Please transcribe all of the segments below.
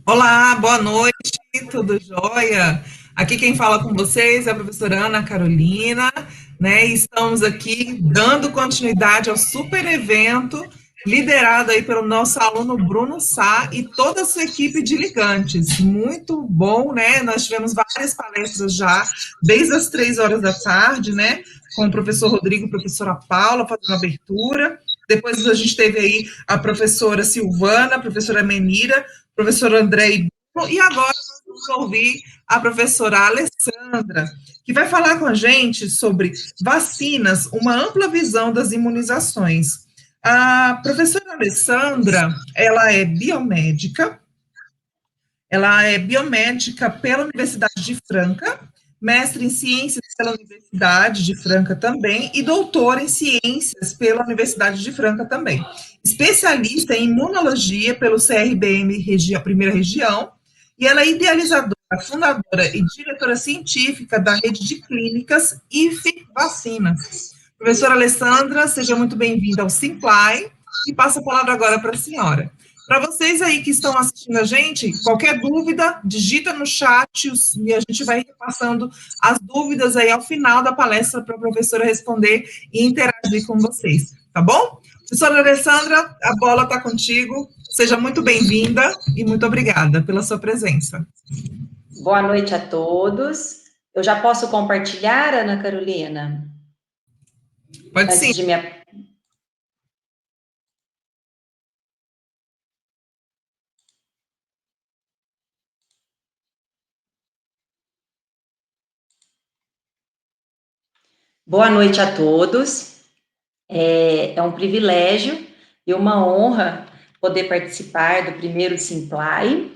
Olá, boa noite, tudo jóia? Aqui quem fala com vocês é a professora Ana Carolina, né? E estamos aqui dando continuidade ao super evento liderado aí pelo nosso aluno Bruno Sá e toda a sua equipe de ligantes. Muito bom, né? Nós tivemos várias palestras já, desde as 3 horas da tarde, né? Com o professor Rodrigo e a professora Paula fazendo a abertura. Depois a gente teve aí a professora Silvana, a professora Menira, professor André e Bruno, e agora nós vamos ouvir a professora Alessandra, que vai falar com a gente sobre vacinas, uma ampla visão das imunizações. A professora Alessandra, ela é biomédica pela Universidade de Franca, mestre em ciências pela Universidade de Franca também e doutora em ciências pela Universidade de Franca também. Especialista em imunologia pelo CRBM Primeira Região, e ela é idealizadora, fundadora e diretora científica da rede de clínicas IFE Vacinas. Professora Alessandra, seja muito bem-vinda ao Simply e passo a palavra agora para a senhora. Para vocês aí que estão assistindo a gente, qualquer dúvida, digita no chat e a gente vai repassando as dúvidas aí ao final da palestra para a professora responder e interagir com vocês, tá bom? Professora Alessandra, a bola está contigo. Seja muito bem-vinda e muito obrigada pela sua presença. Boa noite a todos. Eu já posso compartilhar, Ana Carolina? Pode sim. Antes de me. Boa noite a todos. É um privilégio e uma honra poder participar do primeiro Simply,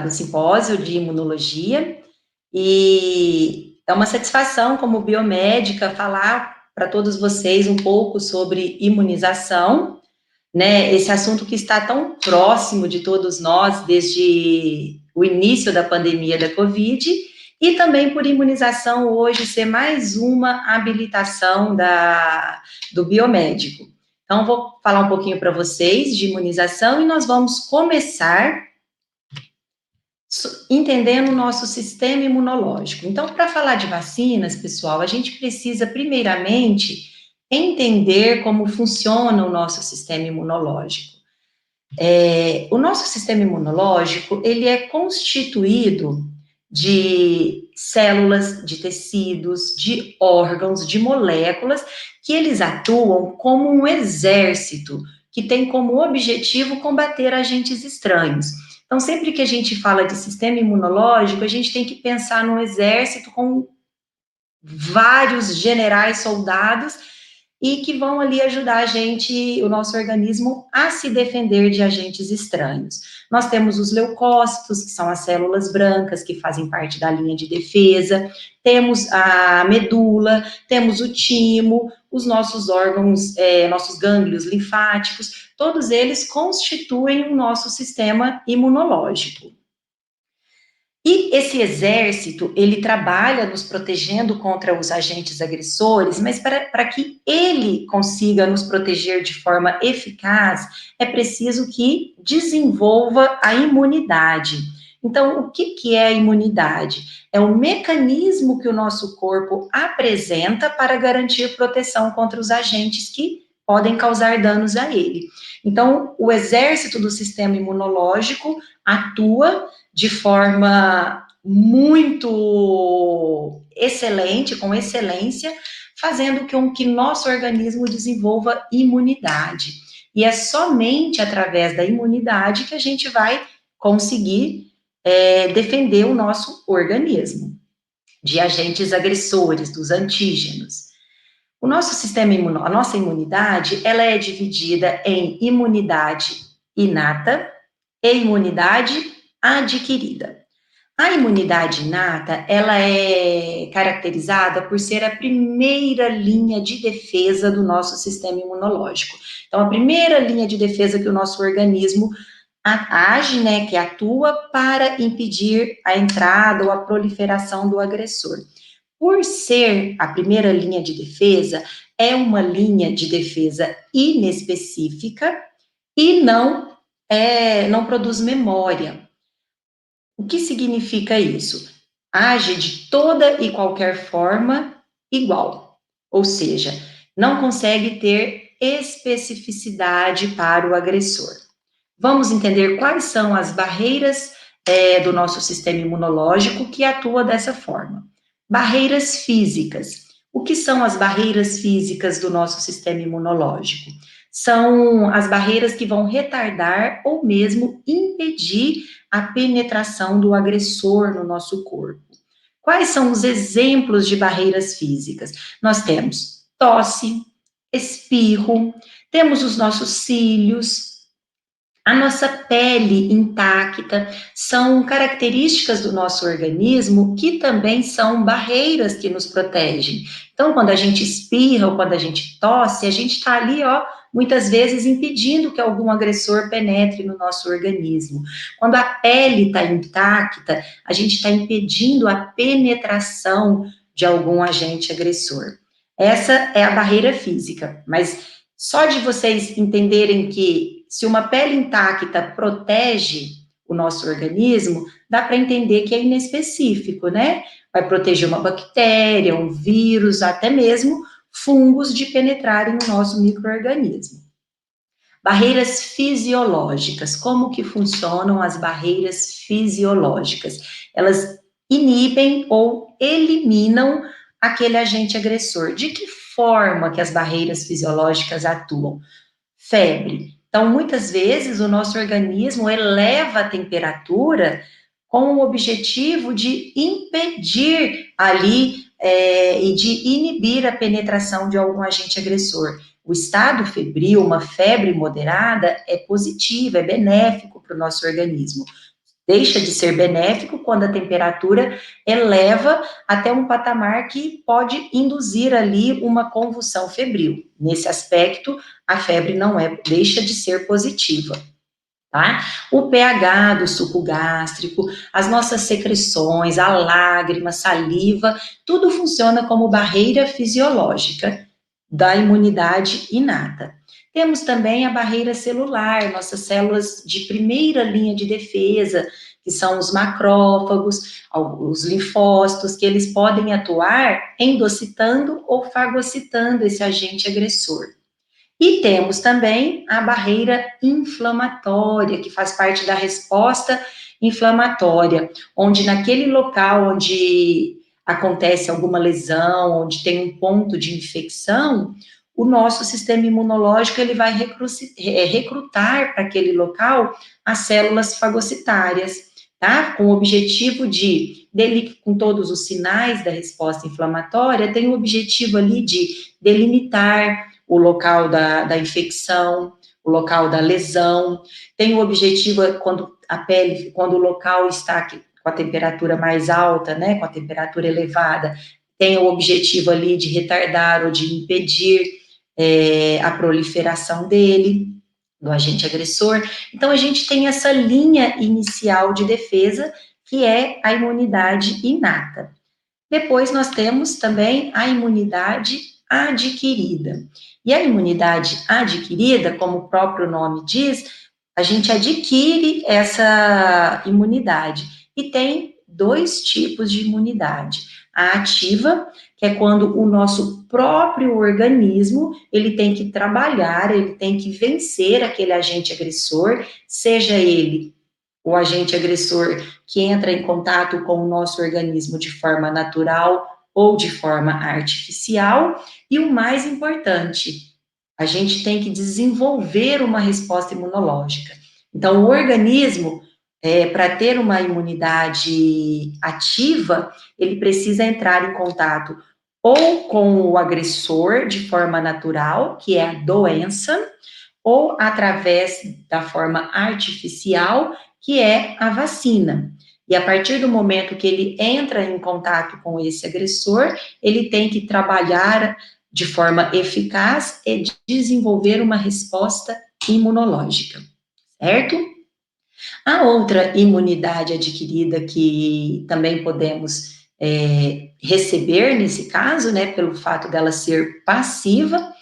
do Simpósio de Imunologia, e é uma satisfação, como biomédica, falar para todos vocês um pouco sobre imunização, né? Esse assunto que está tão próximo de todos nós desde o início da pandemia da Covid, e também por imunização hoje ser mais uma habilitação do biomédico. Então, vou falar um pouquinho para vocês de imunização e nós vamos começar entendendo o nosso sistema imunológico. Então, para falar de vacinas, pessoal, a gente precisa, primeiramente, entender como funciona o nosso sistema imunológico. O nosso sistema imunológico, ele é constituído de células, de tecidos, de órgãos, de moléculas, que eles atuam como um exército, que tem como objetivo combater agentes estranhos. Então, sempre que a gente fala de sistema imunológico, a gente tem que pensar num exército com vários generais, soldados, e que vão ali ajudar a gente, o nosso organismo, a se defender de agentes estranhos. Nós temos os leucócitos, que são as células brancas, que fazem parte da linha de defesa, temos a medula, temos o timo, os nossos órgãos, nossos gânglios linfáticos, todos eles constituem o nosso sistema imunológico. E esse exército, ele trabalha nos protegendo contra os agentes agressores, mas para que ele consiga nos proteger de forma eficaz, é preciso que desenvolva a imunidade. Então, o que é a imunidade? É o mecanismo que o nosso corpo apresenta para garantir proteção contra os agentes que podem causar danos a ele. Então, o exército do sistema imunológico atua de forma muito excelente, com excelência, fazendo com que nosso organismo desenvolva imunidade. E é somente através da imunidade que a gente vai conseguir defender o nosso organismo de agentes agressores, dos antígenos. O nosso sistema imunológico, a nossa imunidade, ela é dividida em imunidade inata e imunidade adquirida. A imunidade inata, ela é caracterizada por ser a primeira linha de defesa do nosso sistema imunológico. Então, a primeira linha de defesa que o nosso organismo age, né, que atua para impedir a entrada ou a proliferação do agressor. Por ser a primeira linha de defesa, é uma linha de defesa inespecífica e não produz memória. O que significa isso? Age de toda e qualquer forma igual, ou seja, não consegue ter especificidade para o agressor. Vamos entender quais são as barreiras do nosso sistema imunológico que atua dessa forma. Barreiras físicas. O que são as barreiras físicas do nosso sistema imunológico? São as barreiras que vão retardar ou mesmo impedir a penetração do agressor no nosso corpo. Quais são os exemplos de barreiras físicas? Nós temos tosse, espirro, temos os nossos cílios, a nossa pele intacta, são características do nosso organismo que também são barreiras que nos protegem. Então, quando a gente espirra ou quando a gente tosse, a gente está ali, ó, muitas vezes impedindo que algum agressor penetre no nosso organismo. Quando a pele está intacta, a gente está impedindo a penetração de algum agente agressor. Essa é a barreira física, mas só de vocês entenderem que se uma pele intacta protege o nosso organismo, dá para entender que é inespecífico, né? Vai proteger uma bactéria, um vírus, até mesmo fungos de penetrarem no nosso micro-organismo. Barreiras fisiológicas. Como que funcionam as barreiras fisiológicas? Elas inibem ou eliminam aquele agente agressor. De que forma que as barreiras fisiológicas atuam? Febre. Então, muitas vezes, o nosso organismo eleva a temperatura com o objetivo de impedir ali e de inibir a penetração de algum agente agressor. O estado febril, uma febre moderada, é positivo, é benéfico para o nosso organismo. Deixa de ser benéfico quando a temperatura eleva até um patamar que pode induzir ali uma convulsão febril. Nesse aspecto, a febre não deixa de ser positiva. Tá? O pH do suco gástrico, as nossas secreções, a lágrima, saliva, tudo funciona como barreira fisiológica da imunidade inata. Temos também a barreira celular, nossas células de primeira linha de defesa, que são os macrófagos, os linfócitos, que eles podem atuar endocitando ou fagocitando esse agente agressor. E temos também a barreira inflamatória, que faz parte da resposta inflamatória, onde naquele local onde acontece alguma lesão, onde tem um ponto de infecção, o nosso sistema imunológico ele vai recrutar para aquele local as células fagocitárias, tá? Com o objetivo dele, com todos os sinais da resposta inflamatória, tem o objetivo ali de delimitar o local da infecção, o local da lesão, tem o objetivo quando o local está com a temperatura mais alta, né, com a temperatura elevada, tem o objetivo ali de retardar ou de impedir a proliferação dele, do agente agressor. Então, a gente tem essa linha inicial de defesa, que é a imunidade inata. Depois, nós temos também a imunidade adquirida. E a imunidade adquirida, como o próprio nome diz, a gente adquire essa imunidade. E tem dois tipos de imunidade. A ativa, que é quando o nosso próprio organismo, ele tem que trabalhar, ele tem que vencer aquele agente agressor, seja ele o agente agressor que entra em contato com o nosso organismo de forma natural ou de forma artificial, e o mais importante, a gente tem que desenvolver uma resposta imunológica. Então, o organismo, para ter uma imunidade ativa, ele precisa entrar em contato ou com o agressor de forma natural, que é a doença, ou através da forma artificial, que é a vacina. E a partir do momento que ele entra em contato com esse agressor, ele tem que trabalhar de forma eficaz e desenvolver uma resposta imunológica, certo? A outra imunidade adquirida que também podemos receber nesse caso, né, pelo fato dela ser passiva,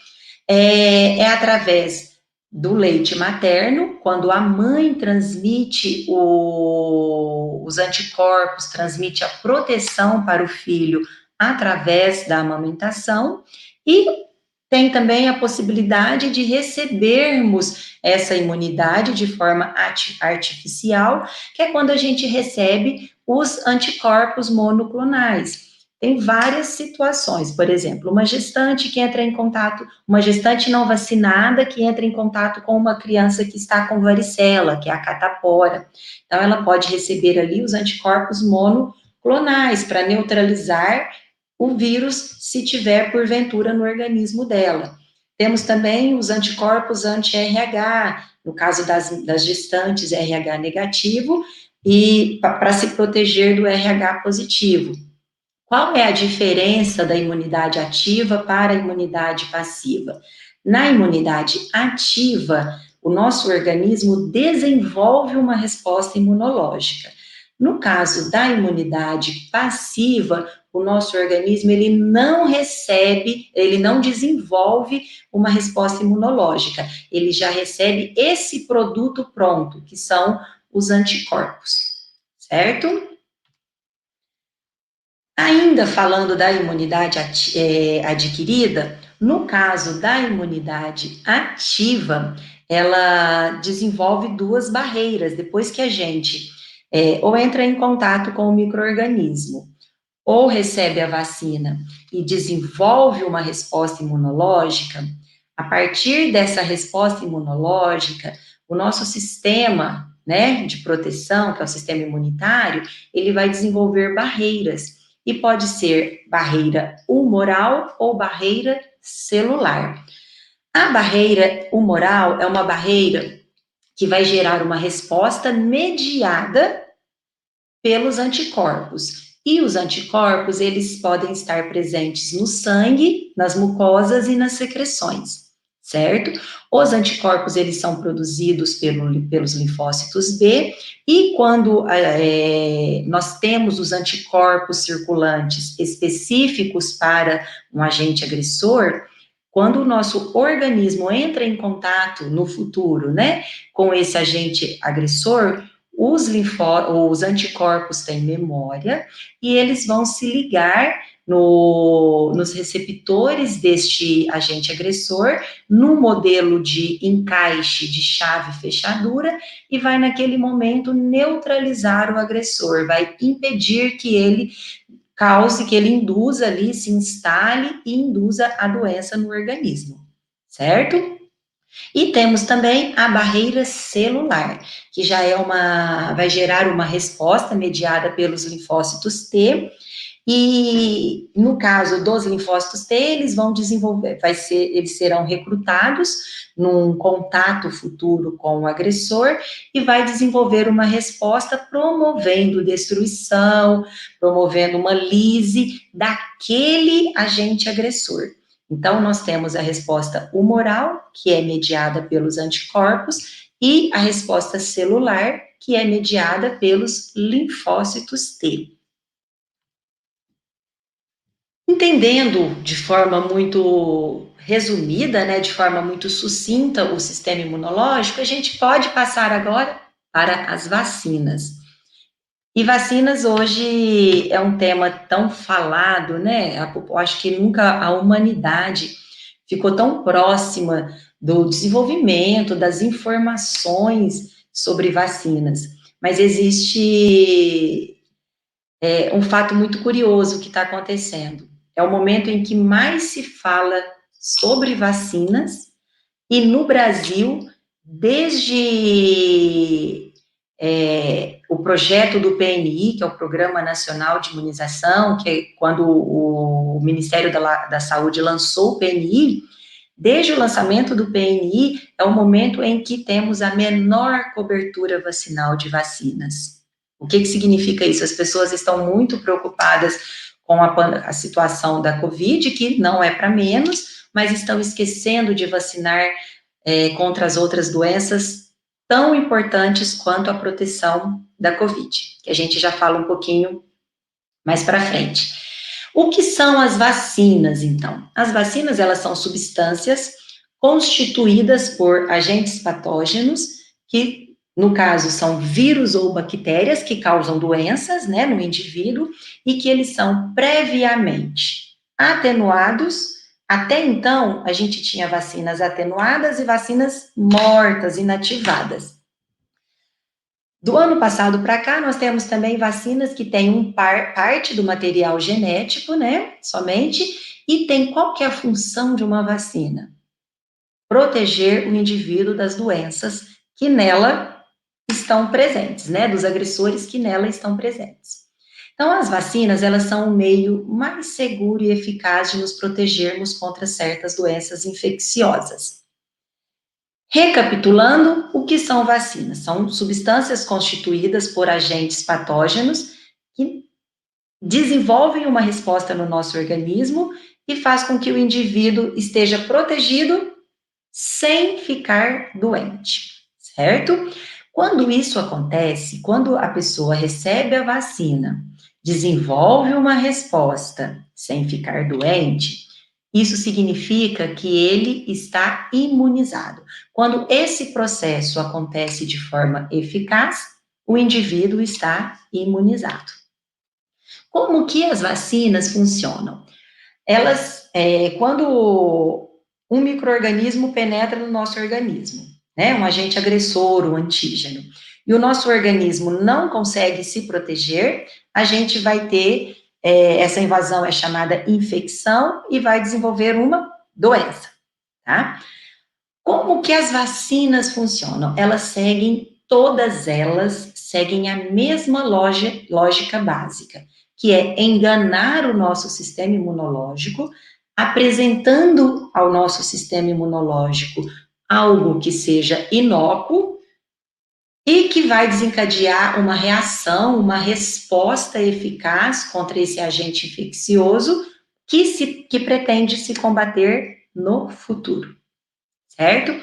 é através do leite materno, quando a mãe transmite os anticorpos, transmite a proteção para o filho através da amamentação, e tem também a possibilidade de recebermos essa imunidade de forma artificial, que é quando a gente recebe os anticorpos monoclonais. Tem várias situações, por exemplo, uma gestante que entra em contato, uma gestante não vacinada que entra em contato com uma criança que está com varicela, que é a catapora. Então, ela pode receber ali os anticorpos monoclonais para neutralizar o vírus se tiver porventura no organismo dela. Temos também os anticorpos anti-RH, no caso das gestantes RH negativo, e para se proteger do RH positivo. Qual é a diferença da imunidade ativa para a imunidade passiva? Na imunidade ativa, o nosso organismo desenvolve uma resposta imunológica. No caso da imunidade passiva, o nosso organismo ele não recebe, ele não desenvolve uma resposta imunológica, ele já recebe esse produto pronto, que são os anticorpos, certo? Ainda falando da imunidade adquirida, no caso da imunidade ativa, ela desenvolve duas barreiras, depois que a gente ou entra em contato com o micro-organismo, ou recebe a vacina e desenvolve uma resposta imunológica. A partir dessa resposta imunológica, o nosso sistema, né, de proteção, que é o sistema imunitário, ele vai desenvolver barreiras, e pode ser barreira humoral ou barreira celular. A barreira humoral é uma barreira que vai gerar uma resposta mediada pelos anticorpos. E os anticorpos, eles podem estar presentes no sangue, nas mucosas e nas secreções, certo? Os anticorpos, eles são produzidos pelos linfócitos B, e quando nós temos os anticorpos circulantes específicos para um agente agressor, quando o nosso organismo entra em contato no futuro, né, com esse agente agressor, os anticorpos têm memória e eles vão se ligar nos receptores deste agente agressor, no modelo de encaixe de chave-fechadura, e vai naquele momento neutralizar o agressor, vai impedir que ele cause, que ele induza ali, se instale e induza a doença no organismo, certo? E temos também a barreira celular, que já vai gerar uma resposta mediada pelos linfócitos T, e no caso dos linfócitos T, eles vão desenvolver, eles serão recrutados num contato futuro com o agressor e vai desenvolver uma resposta promovendo destruição, promovendo uma lise daquele agente agressor. Então, nós temos a resposta humoral, que é mediada pelos anticorpos, e a resposta celular, que é mediada pelos linfócitos T. Entendendo de forma muito resumida, né, de forma muito sucinta o sistema imunológico, a gente pode passar agora para as vacinas. E vacinas hoje é um tema tão falado, né? Eu acho que nunca a humanidade ficou tão próxima do desenvolvimento, das informações sobre vacinas. Mas existe um fato muito curioso que está acontecendo. É o momento em que mais se fala sobre vacinas, e no Brasil, desde o projeto do PNI, que é o Programa Nacional de Imunização, que é quando o Ministério da Saúde lançou o PNI, desde o lançamento do PNI, é o momento em que temos a menor cobertura vacinal de vacinas. O que significa isso? As pessoas estão muito preocupadas com a situação da Covid, que não é para menos, mas estão esquecendo de vacinar contra as outras doenças tão importantes quanto a proteção da Covid, que a gente já fala um pouquinho mais para frente. O que são as vacinas, então? As vacinas, elas são substâncias constituídas por agentes patógenos, que, no caso, são vírus ou bactérias que causam doenças, né, no indivíduo, e que eles são previamente atenuados. Até então, a gente tinha vacinas atenuadas e vacinas mortas, inativadas. Do ano passado para cá, nós temos também vacinas que têm parte do material genético, né, somente, e tem qual que é a função de uma vacina? Proteger o indivíduo das doenças que nela estão presentes, né, dos agressores que nela estão presentes. Então, as vacinas, elas são o meio mais seguro e eficaz de nos protegermos contra certas doenças infecciosas. Recapitulando, o que são vacinas? São substâncias constituídas por agentes patógenos que desenvolvem uma resposta no nosso organismo e faz com que o indivíduo esteja protegido sem ficar doente, certo? Quando isso acontece, quando a pessoa recebe a vacina, desenvolve uma resposta sem ficar doente, isso significa que ele está imunizado. Quando esse processo acontece de forma eficaz, o indivíduo está imunizado. Como que as vacinas funcionam? Elas, quando um micro-organismo penetra no nosso organismo, né, um agente agressor, um antígeno, e o nosso organismo não consegue se proteger, a gente vai ter, essa invasão é chamada infecção e vai desenvolver uma doença, tá? Como que as vacinas funcionam? Todas elas seguem a mesma lógica básica, que é enganar o nosso sistema imunológico, apresentando ao nosso sistema imunológico algo que seja inócuo e que vai desencadear uma reação, uma resposta eficaz contra esse agente infeccioso que pretende se combater no futuro, certo?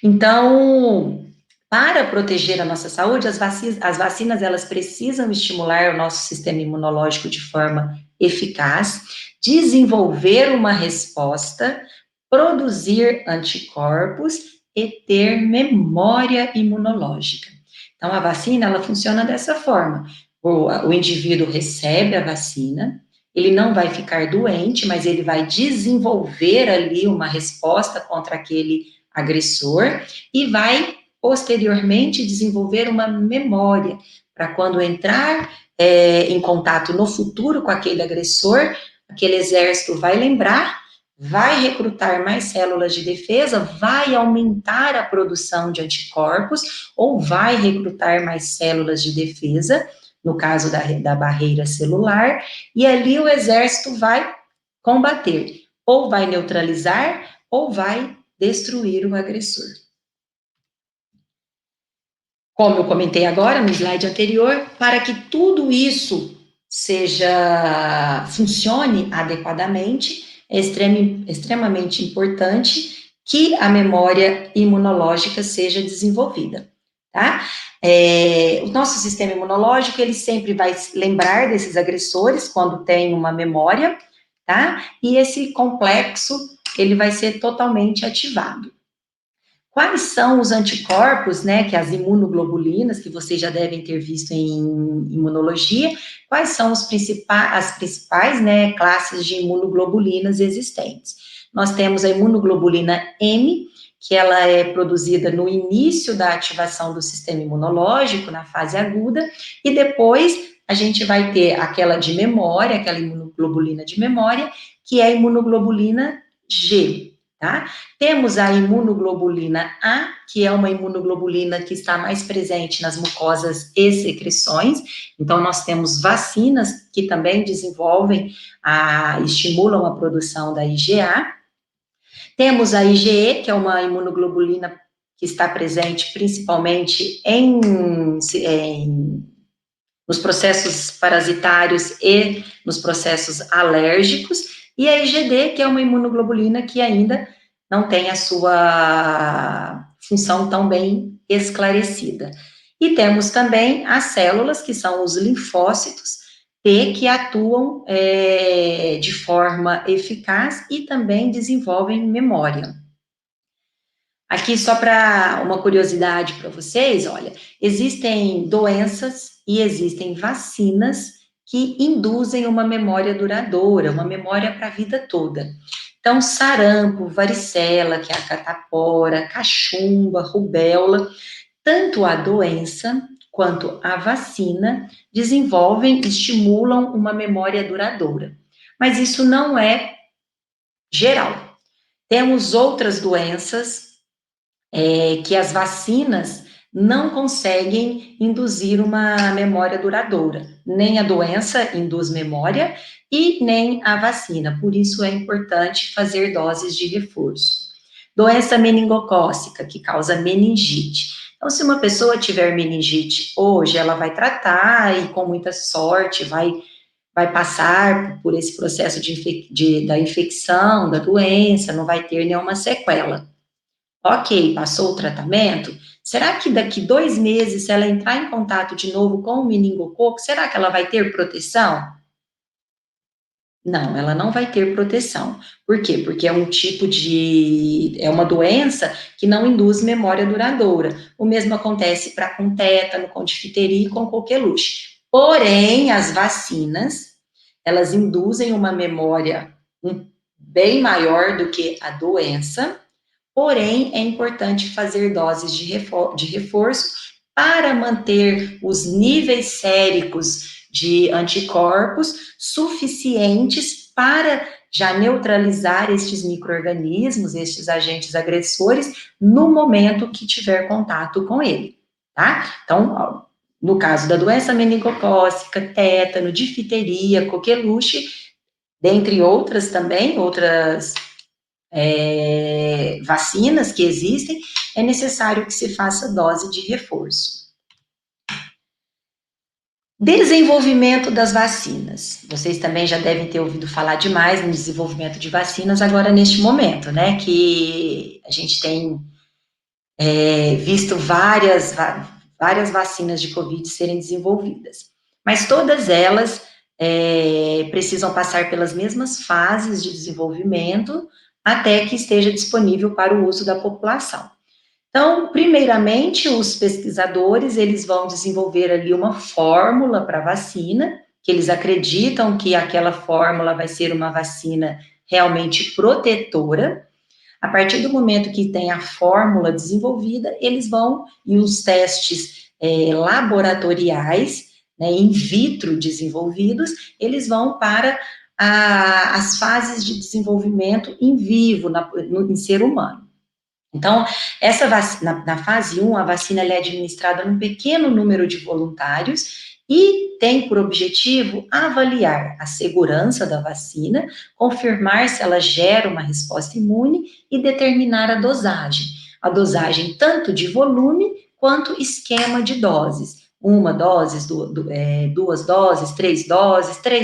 Então, para proteger a nossa saúde, as vacinas, elas precisam estimular o nosso sistema imunológico de forma eficaz, desenvolver uma resposta, produzir anticorpos e ter memória imunológica. Então, a vacina, ela funciona dessa forma. O indivíduo recebe a vacina, ele não vai ficar doente, mas ele vai desenvolver ali uma resposta contra aquele agressor e vai posteriormente desenvolver uma memória para quando entrar em contato no futuro com aquele agressor, aquele exército vai lembrar, vai recrutar mais células de defesa, vai aumentar a produção de anticorpos ou vai recrutar mais células de defesa, no caso da barreira celular, e ali o exército vai combater, ou vai neutralizar, ou vai destruir o agressor. Como eu comentei agora no slide anterior, para que tudo isso funcione adequadamente, é extremamente importante que a memória imunológica seja desenvolvida, tá? O nosso sistema imunológico, ele sempre vai lembrar desses agressores quando tem uma memória, tá? E esse complexo, ele vai ser totalmente ativado. Quais são os anticorpos, né, que as imunoglobulinas, que vocês já devem ter visto em imunologia, quais são as principais, né, classes de imunoglobulinas existentes? Nós temos a imunoglobulina M, que ela é produzida no início da ativação do sistema imunológico, na fase aguda, e depois a gente vai ter aquela de memória, aquela imunoglobulina de memória, que é a imunoglobulina G, tá? Temos a imunoglobulina A, que é uma imunoglobulina que está mais presente nas mucosas e secreções, então nós temos vacinas que também estimulam a produção da IgA. Temos a IgE, que é uma imunoglobulina que está presente principalmente nos processos parasitários e nos processos alérgicos, e a IgD, que é uma imunoglobulina que ainda não tem a sua função tão bem esclarecida. E temos também as células, que são os linfócitos T, que atuam de forma eficaz e também desenvolvem memória. Aqui, só para uma curiosidade para vocês, olha, existem doenças e existem vacinas que induzem uma memória duradoura, uma memória para a vida toda. Então, sarampo, varicela, que é a catapora, cachumba, rubéola, tanto a doença quanto a vacina desenvolvem, estimulam uma memória duradoura. Mas isso não é geral. Temos outras doenças que as vacinas não conseguem induzir uma memória duradoura. Nem a doença induz memória e nem a vacina. Por isso é importante fazer doses de reforço. Doença meningocócica, que causa meningite. Então, se uma pessoa tiver meningite hoje, ela vai tratar e, com muita sorte, vai passar por esse processo da infecção, da doença, não vai ter nenhuma sequela. Ok, passou o tratamento. Será que daqui 2 meses, se ela entrar em contato de novo com o meningococo, será que ela vai ter proteção? Não, ela não vai ter proteção. Por quê? Porque é um tipo é uma doença que não induz memória duradoura. O mesmo acontece com tétano, com difteria e com coqueluche. Porém, as vacinas, elas induzem uma memória bem maior do que a doença. Porém, é importante fazer doses de reforço para manter os níveis séricos de anticorpos suficientes para já neutralizar estes micro-organismos, estes agentes agressores, no momento que tiver contato com ele, tá? Então, no caso da doença meningocócica, tétano, difteria, coqueluche, dentre outras também, outras vacinas que existem, é necessário que se faça dose de reforço. Desenvolvimento das vacinas. Vocês também já devem ter ouvido falar demais no desenvolvimento de vacinas agora neste momento, né? Que a gente tem visto várias vacinas de Covid serem desenvolvidas. Mas todas elas precisam passar pelas mesmas fases de desenvolvimento até que esteja disponível para o uso da população. Então, primeiramente, os pesquisadores, eles vão desenvolver ali uma fórmula para a vacina, que eles acreditam que aquela fórmula vai ser uma vacina realmente protetora. A partir do momento que tem a fórmula desenvolvida, eles vão, e os testes laboratoriais, né, in vitro desenvolvidos, eles vão para as fases de desenvolvimento em vivo, em ser humano. Então, essa vacina, na fase 1, a vacina é administrada num pequeno número de voluntários e tem por objetivo avaliar a segurança da vacina, confirmar se ela gera uma resposta imune e determinar a dosagem tanto de volume quanto esquema de doses. 1 dose, 2 doses, 3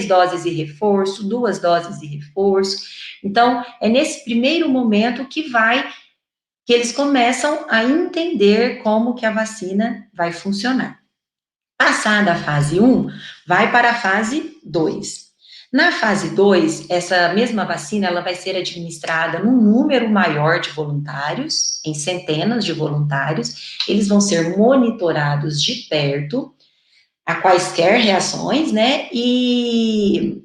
doses e reforço, 2 doses e reforço. Então, é nesse primeiro momento que eles começam a entender como que a vacina vai funcionar. Passada a fase 1, vai para a fase 2. Na fase 2, essa mesma vacina ela vai ser administrada num número maior de voluntários, em centenas de voluntários, eles vão ser monitorados de perto a quaisquer reações, né? E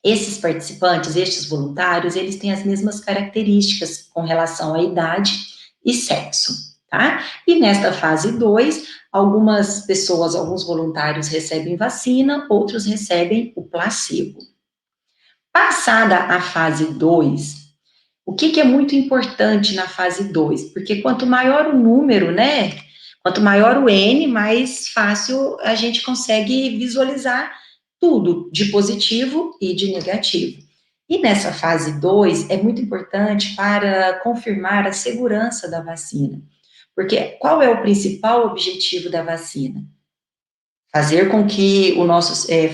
esses participantes, estes voluntários, eles têm as mesmas características com relação à idade e sexo, tá? E nesta fase 2, algumas pessoas, alguns voluntários recebem vacina, outros recebem o placebo. Passada a fase 2, o que é muito importante na fase 2? Porque quanto maior o número, né? Quanto maior o N, mais fácil a gente consegue visualizar tudo de positivo e de negativo. E nessa fase 2 é muito importante para confirmar a segurança da vacina. Porque qual é o principal objetivo da vacina? Fazer com que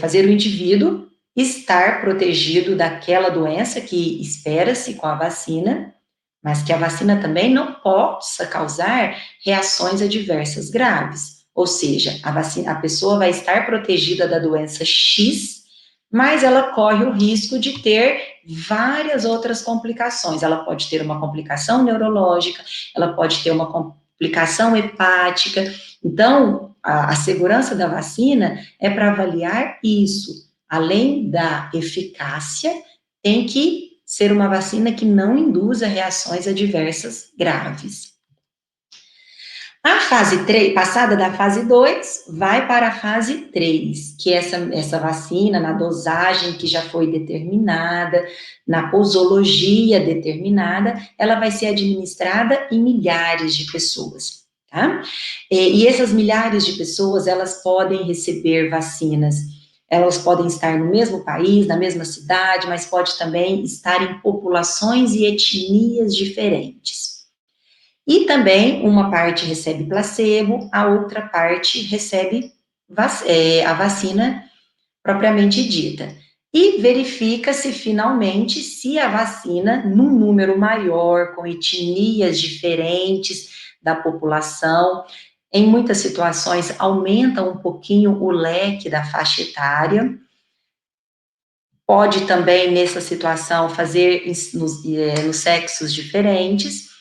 fazer o indivíduo estar protegido daquela doença que espera-se com a vacina, mas que a vacina também não possa causar reações adversas graves. Ou seja, a pessoa vai estar protegida da doença X, mas ela corre o risco de ter várias outras complicações. Ela pode ter uma complicação neurológica, ela pode ter uma complicação hepática. Então, a segurança da vacina é para avaliar isso. Além da eficácia, tem que ser uma vacina que não induza reações adversas graves. A fase 3, passada da fase 2, vai para a fase 3, que é essa vacina, na dosagem que já foi determinada, na posologia determinada, ela vai ser administrada em milhares de pessoas, tá? E essas milhares de pessoas, elas podem receber vacinas, elas podem estar no mesmo país, na mesma cidade, mas pode também estar em populações e etnias diferentes. E também uma parte recebe placebo, a outra parte recebe a vacina propriamente dita. E verifica-se finalmente se a vacina, num número maior, com etnias diferentes da população, em muitas situações aumenta um pouquinho o leque da faixa etária. Pode também, nessa situação, fazer nos sexos diferentes.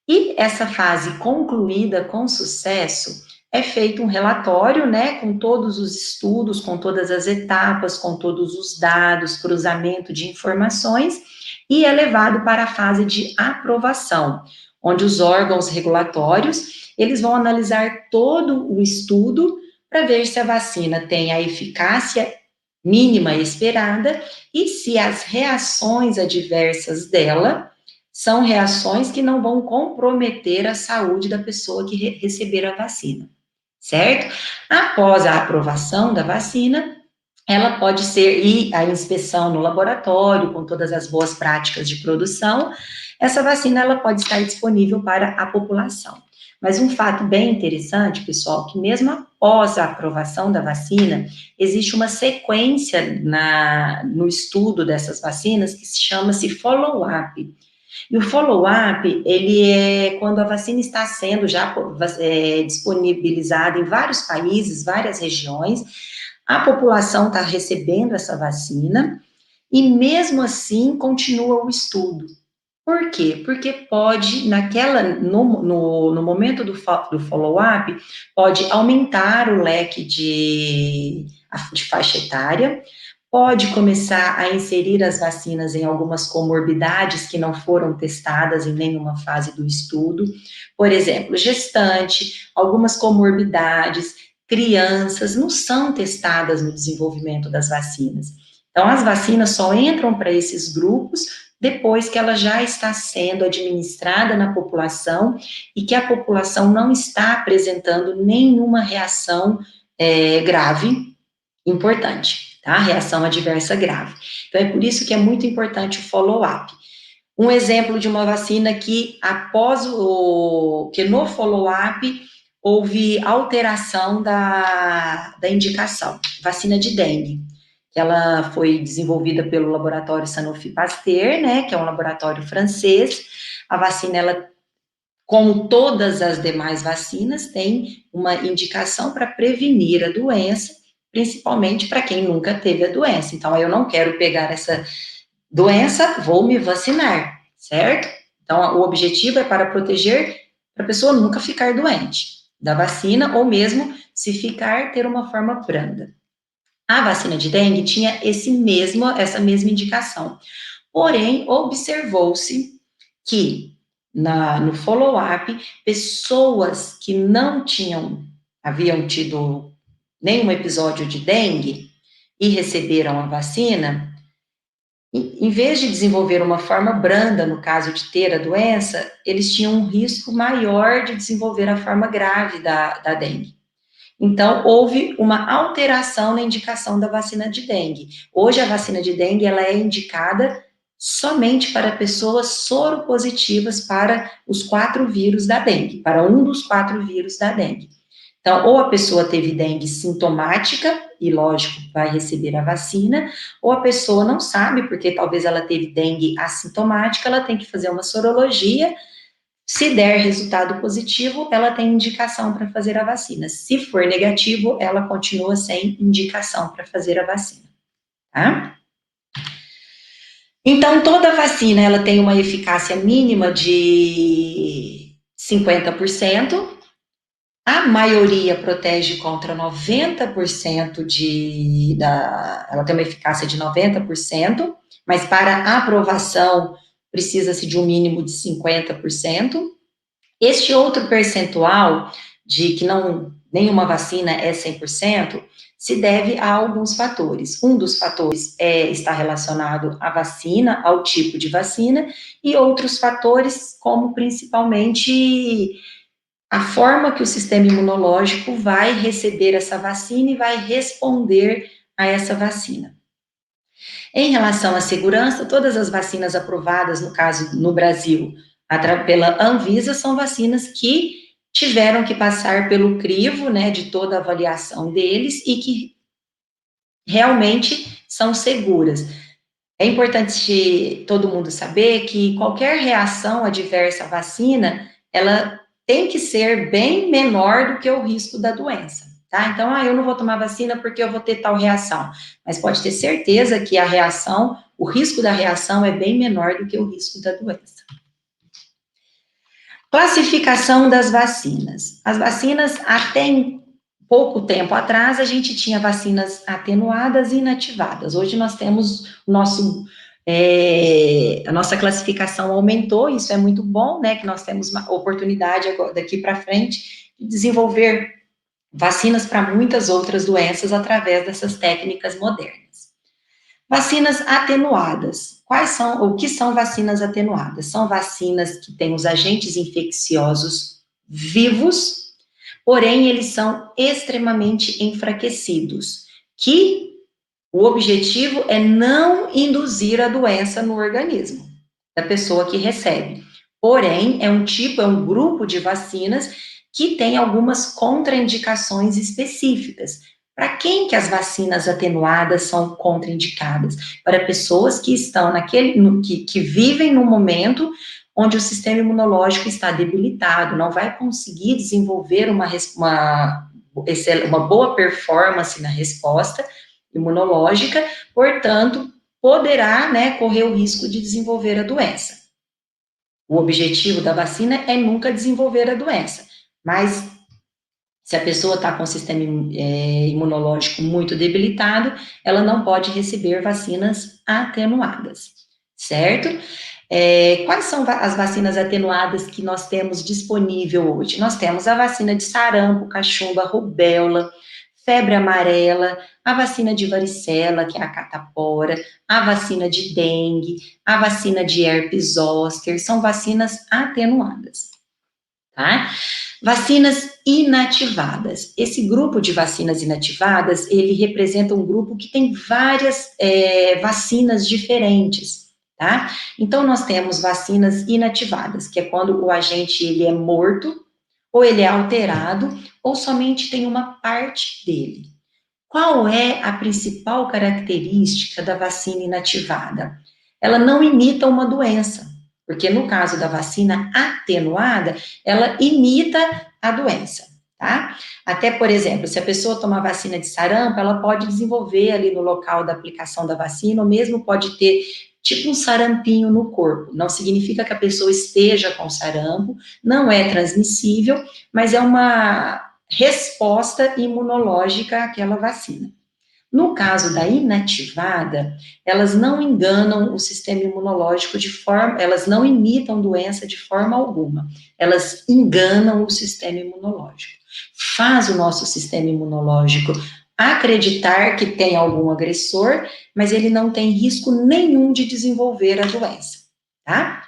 E essa fase concluída com sucesso, é feito um relatório, né, com todos os estudos, com todas as etapas, com todos os dados, cruzamento de informações, e é levado para a fase de aprovação, onde os órgãos regulatórios, eles vão analisar todo o estudo para ver se a vacina tem a eficácia mínima esperada e se as reações adversas dela são reações que não vão comprometer a saúde da pessoa que receber a vacina, certo? Após a aprovação da vacina, ela pode ser, e a inspeção no laboratório, com todas as boas práticas de produção, essa vacina ela pode estar disponível para a população. Mas um fato bem interessante, pessoal, que mesmo após a aprovação da vacina, existe uma sequência no estudo dessas vacinas que se chama-se follow-up. E o follow-up, ele é quando a vacina está sendo já disponibilizada em vários países, várias regiões, a população está recebendo essa vacina, e mesmo assim continua o estudo. Por quê? Porque pode, no momento do follow-up, pode aumentar o leque de faixa etária, pode começar a inserir as vacinas em algumas comorbidades que não foram testadas em nenhuma fase do estudo, por exemplo, gestante, algumas comorbidades, crianças, não são testadas no desenvolvimento das vacinas. Então, as vacinas só entram para esses grupos depois que ela já está sendo administrada na população e que a população não está apresentando nenhuma reação grave importante, tá? Reação adversa grave. Então, é por isso que é muito importante o follow-up. Um exemplo de uma vacina que que no follow-up houve alteração da indicação, vacina de dengue, que ela foi desenvolvida pelo laboratório Sanofi Pasteur, né, que é um laboratório francês. A vacina, ela, como todas as demais vacinas, tem uma indicação para prevenir a doença, principalmente para quem nunca teve a doença. Então, eu não quero pegar essa doença, vou me vacinar, certo? Então, o objetivo é para proteger, para a pessoa nunca ficar doente da vacina, ou mesmo, se ficar, ter uma forma branda. A vacina de dengue tinha essa mesma indicação. Porém, observou-se que no follow-up, pessoas que não haviam tido nenhum episódio de dengue e receberam a vacina, em vez de desenvolver uma forma branda, no caso de ter a doença, eles tinham um risco maior de desenvolver a forma grave da dengue. Então, houve uma alteração na indicação da vacina de dengue. Hoje, a vacina de dengue, ela é indicada somente para pessoas soropositivas para os 4 vírus da dengue, para um dos 4 vírus da dengue. Então, ou a pessoa teve dengue sintomática, e lógico, vai receber a vacina, ou a pessoa não sabe, porque talvez ela teve dengue assintomática, ela tem que fazer uma sorologia. Se der resultado positivo, ela tem indicação para fazer a vacina. Se for negativo, ela continua sem indicação para fazer a vacina, tá? Então, toda vacina, ela tem uma eficácia mínima de 50%. A maioria protege contra 90% ela tem uma eficácia de 90%, mas para aprovação precisa-se de um mínimo de 50%. Este outro percentual de que nenhuma vacina é 100%, se deve a alguns fatores. Um dos fatores está relacionado à vacina, ao tipo de vacina, e outros fatores, como principalmente a forma que o sistema imunológico vai receber essa vacina e vai responder a essa vacina. Em relação à segurança, todas as vacinas aprovadas, no caso no Brasil, pela Anvisa, são vacinas que tiveram que passar pelo crivo, né, de toda a avaliação deles e que realmente são seguras. É importante todo mundo saber que qualquer reação adversa à vacina, ela tem que ser bem menor do que o risco da doença, tá? Então, eu não vou tomar vacina porque eu vou ter tal reação. Mas pode ter certeza que a reação, o risco da reação é bem menor do que o risco da doença. Classificação das vacinas. As vacinas, até pouco tempo atrás, a gente tinha vacinas atenuadas e inativadas. Hoje nós temos a nossa classificação aumentou, isso é muito bom, né, que nós temos uma oportunidade agora, daqui para frente, de desenvolver vacinas para muitas outras doenças através dessas técnicas modernas. Vacinas atenuadas. O que são vacinas atenuadas? São vacinas que têm os agentes infecciosos vivos, porém eles são extremamente enfraquecidos, que o objetivo é não induzir a doença no organismo da pessoa que recebe. Porém, é um grupo de vacinas que tem algumas contraindicações específicas. Para quem que as vacinas atenuadas são contraindicadas? Para pessoas que estão que vivem no momento onde o sistema imunológico está debilitado, não vai conseguir desenvolver uma boa performance na resposta imunológica, portanto, poderá, né, correr o risco de desenvolver a doença. O objetivo da vacina é nunca desenvolver a doença, mas se a pessoa está com o sistema imunológico muito debilitado, ela não pode receber vacinas atenuadas, certo? Quais são as vacinas atenuadas que nós temos disponível hoje? Nós temos a vacina de sarampo, cachumba, rubéola, febre amarela, a vacina de varicela, que é a catapora, a vacina de dengue, a vacina de herpes zoster, são vacinas atenuadas, tá? Vacinas inativadas. Esse grupo de vacinas inativadas, ele representa um grupo que tem várias vacinas diferentes, tá? Então, nós temos vacinas inativadas, que é quando o agente ele é morto, ou ele é alterado, ou somente tem uma parte dele. Qual é a principal característica da vacina inativada? Ela não imita uma doença, porque no caso da vacina atenuada, ela imita a doença, tá? Até, por exemplo, se a pessoa tomar vacina de sarampo, ela pode desenvolver ali no local da aplicação da vacina, ou mesmo pode ter tipo um sarampinho no corpo. Não significa que a pessoa esteja com sarampo, não é transmissível, mas é uma resposta imunológica àquela vacina. No caso da inativada, elas não enganam o sistema imunológico elas não imitam doença de forma alguma, elas enganam o sistema imunológico. Faz o nosso sistema imunológico acreditar que tem algum agressor, mas ele não tem risco nenhum de desenvolver a doença, tá?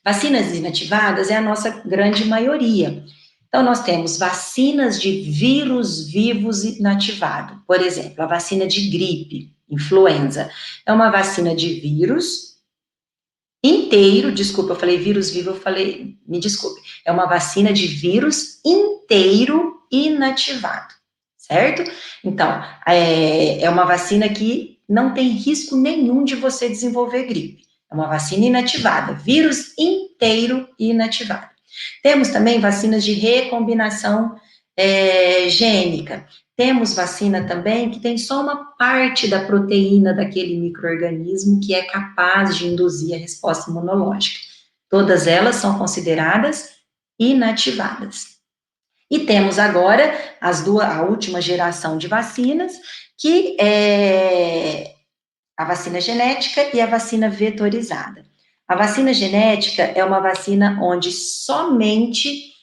Vacinas inativadas é a nossa grande maioria. Então, nós temos vacinas de vírus vivos inativado. Por exemplo, a vacina de gripe, influenza. É uma vacina de vírus inteiro, desculpa, eu falei vírus vivo, me desculpe. É uma vacina de vírus inteiro inativado, certo? Então, é uma vacina que não tem risco nenhum de você desenvolver gripe. É uma vacina inativada, vírus inteiro inativado. Temos também vacinas de recombinação gênica, Temos vacina também que tem só uma parte da proteína daquele micro-organismo que é capaz de induzir a resposta imunológica. Todas elas são consideradas inativadas. E temos agora a última geração de vacinas, que é a vacina genética e a vacina vetorizada. A vacina genética é uma vacina onde somente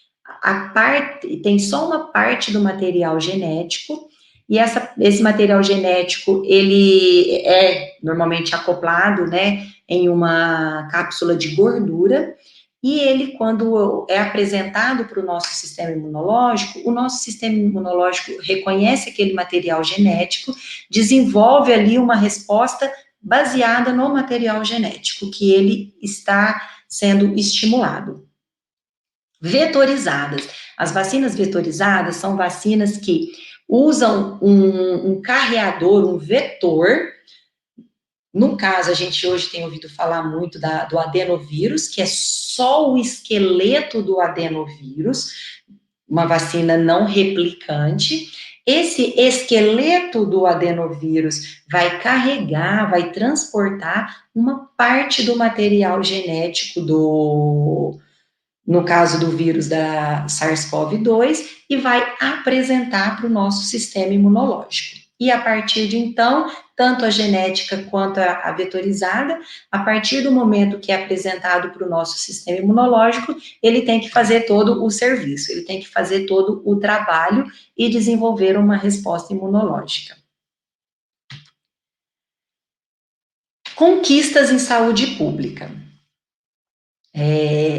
tem só uma parte do material genético, e esse material genético, ele é normalmente acoplado, né, em uma cápsula de gordura, e ele, quando é apresentado para o nosso sistema imunológico, o nosso sistema imunológico reconhece aquele material genético, desenvolve ali uma resposta baseada no material genético que ele está sendo estimulado. Vetorizadas. As vacinas vetorizadas são vacinas que usam um carreador, um vetor. No caso, a gente hoje tem ouvido falar muito do adenovírus, que é só o esqueleto do adenovírus, uma vacina não replicante. Esse esqueleto do adenovírus vai carregar, vai transportar uma parte do material genético no caso do vírus da SARS-CoV-2, e vai apresentar para o nosso sistema imunológico. E a partir de então, tanto a genética quanto a vetorizada, a partir do momento que é apresentado para o nosso sistema imunológico, ele tem que fazer todo o serviço, ele tem que fazer todo o trabalho e desenvolver uma resposta imunológica. Conquistas em saúde pública.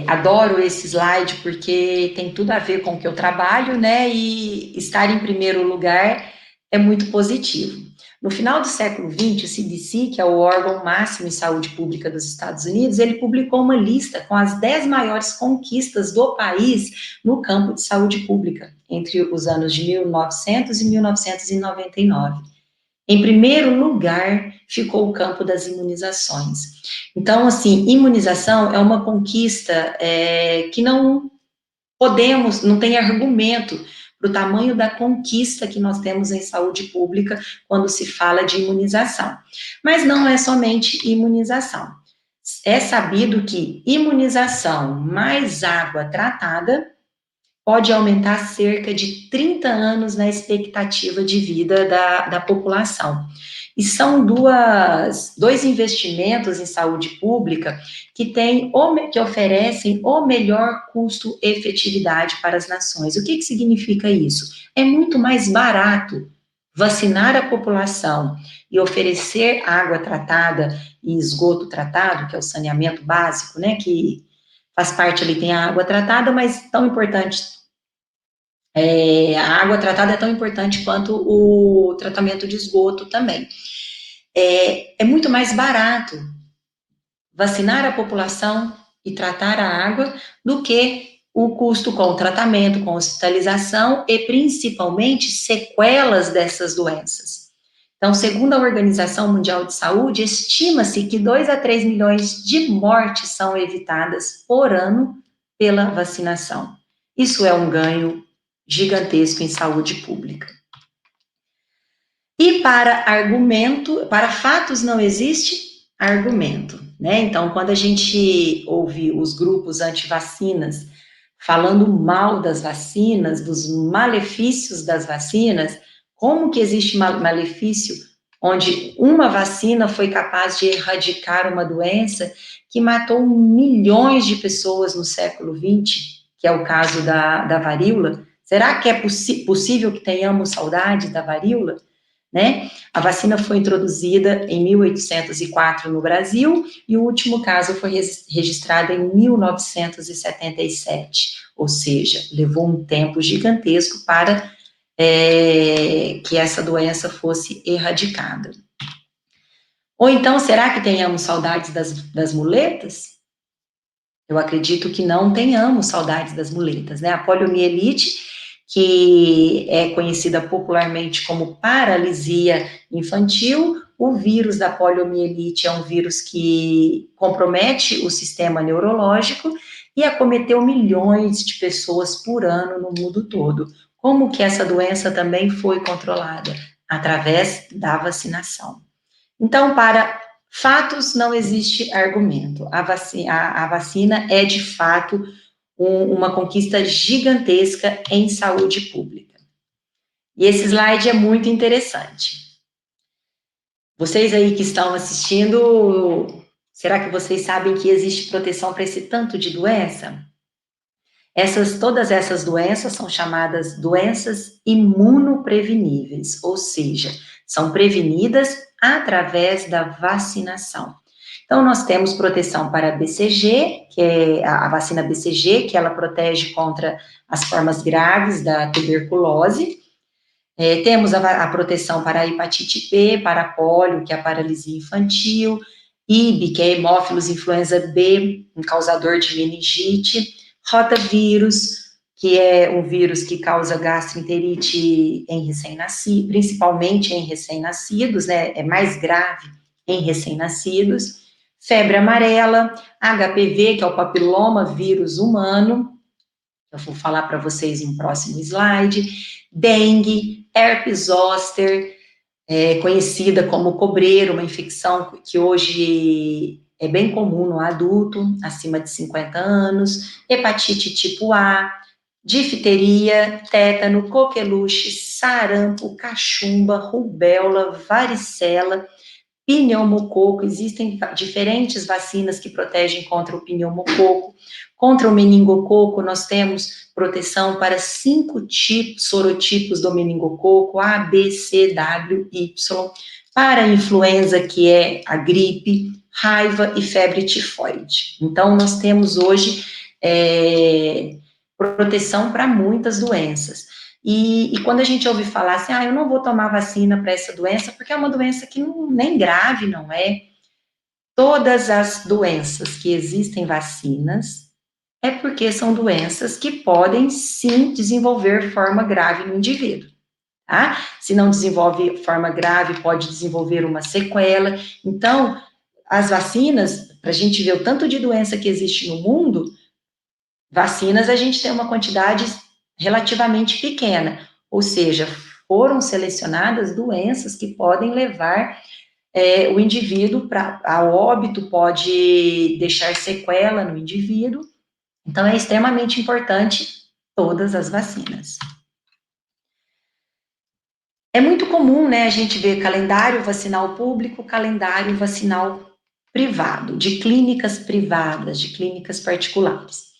Adoro esse slide porque tem tudo a ver com o que eu trabalho, né? E estar em primeiro lugar é muito positivo. No final do século XX, o CDC, que é o órgão máximo em saúde pública dos Estados Unidos, ele publicou uma lista com as 10 maiores conquistas do país no campo de saúde pública, entre os anos de 1900 e 1999. Em primeiro lugar, ficou o campo das imunizações. Então, assim, imunização é uma conquista que não tem argumento para o tamanho da conquista que nós temos em saúde pública quando se fala de imunização. Mas não é somente imunização. É sabido que imunização mais água tratada pode aumentar cerca de 30 anos na expectativa de vida da população. E são dois investimentos em saúde pública que oferecem o melhor custo-efetividade para as nações. O que significa isso? É muito mais barato vacinar a população e oferecer água tratada e esgoto tratado, que é o saneamento básico, né, que faz parte ali, tem a água tratada, mas tão importante, a água tratada é tão importante quanto o tratamento de esgoto também. É muito mais barato vacinar a população e tratar a água do que o custo com o tratamento, com hospitalização e principalmente sequelas dessas doenças. Então, segundo a Organização Mundial de Saúde, estima-se que 2 a 3 milhões de mortes são evitadas por ano pela vacinação. Isso é um ganho gigantesco em saúde pública. E para fatos não existe argumento, né? Então, quando a gente ouve os grupos anti-vacinas falando mal das vacinas, dos malefícios das vacinas, como que existe malefício onde uma vacina foi capaz de erradicar uma doença que matou milhões de pessoas no século XX, que é o caso da varíola? Será que é possível que tenhamos saudade da varíola? Né? A vacina foi introduzida em 1804 no Brasil e o último caso foi registrado em 1977, ou seja, levou um tempo gigantesco para que essa doença fosse erradicada. Ou então, será que tenhamos saudades das muletas? Eu acredito que não tenhamos saudades das muletas, né? A poliomielite, que é conhecida popularmente como paralisia infantil, o vírus da poliomielite é um vírus que compromete o sistema neurológico e acometeu milhões de pessoas por ano no mundo todo, Como que essa doença também foi controlada? Através da vacinação. Então, para fatos, não existe argumento. A vacina é, de fato, uma conquista gigantesca em saúde pública. E esse slide é muito interessante. Vocês aí que estão assistindo, será que vocês sabem que existe proteção para esse tanto de doença? Todas essas doenças são chamadas doenças imunopreveníveis, ou seja, são prevenidas através da vacinação. Então, nós temos proteção para BCG, que é a vacina BCG, que ela protege contra as formas graves da tuberculose. Temos a proteção para a hepatite B, para a polio, que é a paralisia infantil, IB, que é Hemófilos influenza B, um causador de meningite, rotavírus, que é um vírus que causa gastroenterite em recém-nascidos, principalmente em recém-nascidos, né, é mais grave em recém-nascidos, febre amarela, HPV, que é o papiloma vírus humano, eu vou falar para vocês em próximo slide, dengue, herpes zoster, conhecida como cobreiro, uma infecção que hoje é bem comum no adulto, acima de 50 anos, hepatite tipo A, difteria, tétano, coqueluche, sarampo, cachumba, rubéola, varicela, pneumococo, existem diferentes vacinas que protegem contra o pneumococo. Contra o meningococo, nós temos proteção para 5 sorotipos do meningococo, A, B, C, W, Y. Para a influenza, que é a gripe, raiva e febre tifoide. Então, nós temos hoje proteção para muitas doenças. E quando a gente ouve falar assim, eu não vou tomar vacina para essa doença, porque é uma doença que nem grave, não é? Todas as doenças que existem vacinas, é porque são doenças que podem, sim, desenvolver forma grave no indivíduo, tá? Se não desenvolve forma grave, pode desenvolver uma sequela. Então, as vacinas, para a gente ver o tanto de doença que existe no mundo, vacinas a gente tem uma quantidade relativamente pequena, ou seja, foram selecionadas doenças que podem levar o indivíduo a óbito, pode deixar sequela no indivíduo, então é extremamente importante todas as vacinas. É muito comum, né, a gente ver calendário vacinal público, calendário vacinal privado, de clínicas privadas, de clínicas particulares.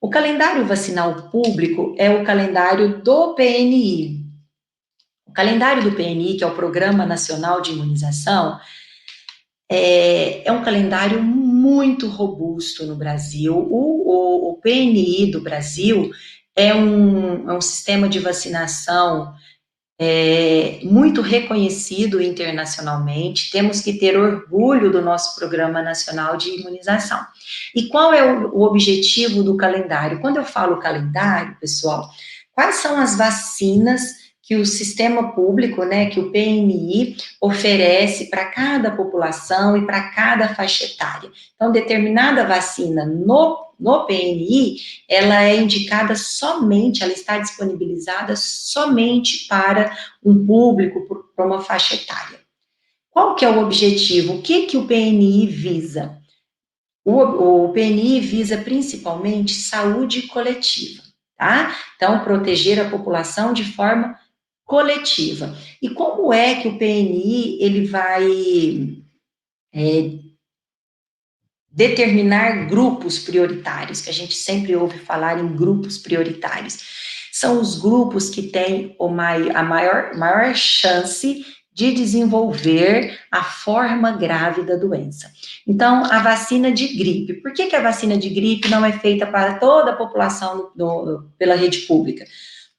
O calendário vacinal público é o calendário do PNI. O calendário do PNI, que é o Programa Nacional de Imunização, é um calendário muito robusto no Brasil. O PNI do Brasil é um sistema de vacinação muito reconhecido internacionalmente, temos que ter orgulho do nosso Programa Nacional de Imunização. E qual é o objetivo do calendário? Quando eu falo calendário, pessoal, quais são as vacinas que o sistema público, né, que o PNI oferece para cada população e para cada faixa etária? Então, determinada vacina no PNI, ela é indicada somente, ela está disponibilizada somente para um público, para uma faixa etária. Qual que é o objetivo? O que o PNI visa? O PNI visa principalmente saúde coletiva, tá? Então, proteger a população de forma coletiva. E como é que o PNI, ele vai determinar grupos prioritários, que a gente sempre ouve falar em grupos prioritários? São os grupos que têm a maior chance de desenvolver a forma grave da doença. Então, a vacina de gripe. Por que a vacina de gripe não é feita para toda a população pela rede pública?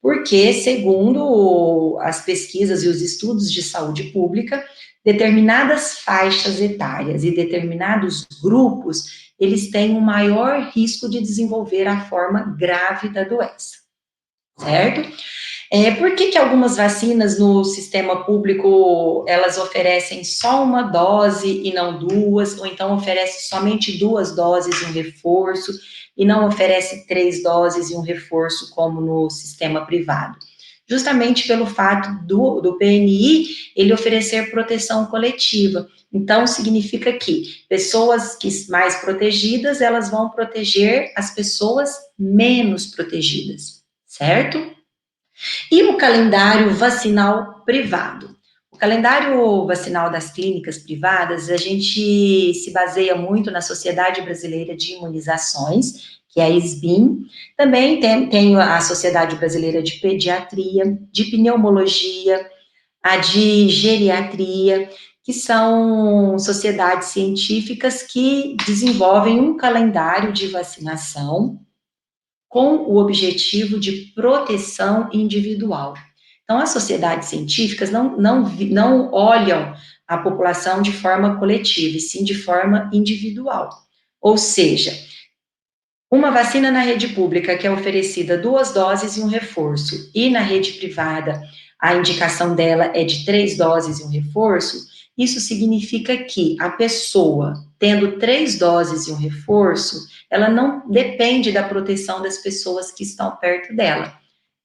Porque, segundo as pesquisas e os estudos de saúde pública, determinadas faixas etárias e determinados grupos, eles têm um maior risco de desenvolver a forma grave da doença, certo? Por que algumas vacinas no sistema público, elas oferecem só uma dose e não duas, ou então oferece somente 2 doses e um reforço, e não oferece 3 doses e um reforço, como no sistema privado? justamente pelo fato do PNI ele oferecer proteção coletiva. Então, significa que pessoas mais protegidas, elas vão proteger as pessoas menos protegidas, certo? E o calendário vacinal privado? O calendário vacinal das clínicas privadas, a gente se baseia muito na Sociedade Brasileira de Imunizações, que é a SBIM. Também tem a Sociedade Brasileira de Pediatria, de Pneumologia, a de Geriatria, que são sociedades científicas que desenvolvem um calendário de vacinação com o objetivo de proteção individual. Então, as sociedades científicas não olham a população de forma coletiva, e sim de forma individual. Ou seja, uma vacina na rede pública que é oferecida 2 doses e um reforço, e na rede privada a indicação dela é de 3 doses e um reforço, isso significa que a pessoa, tendo 3 doses e um reforço, ela não depende da proteção das pessoas que estão perto dela.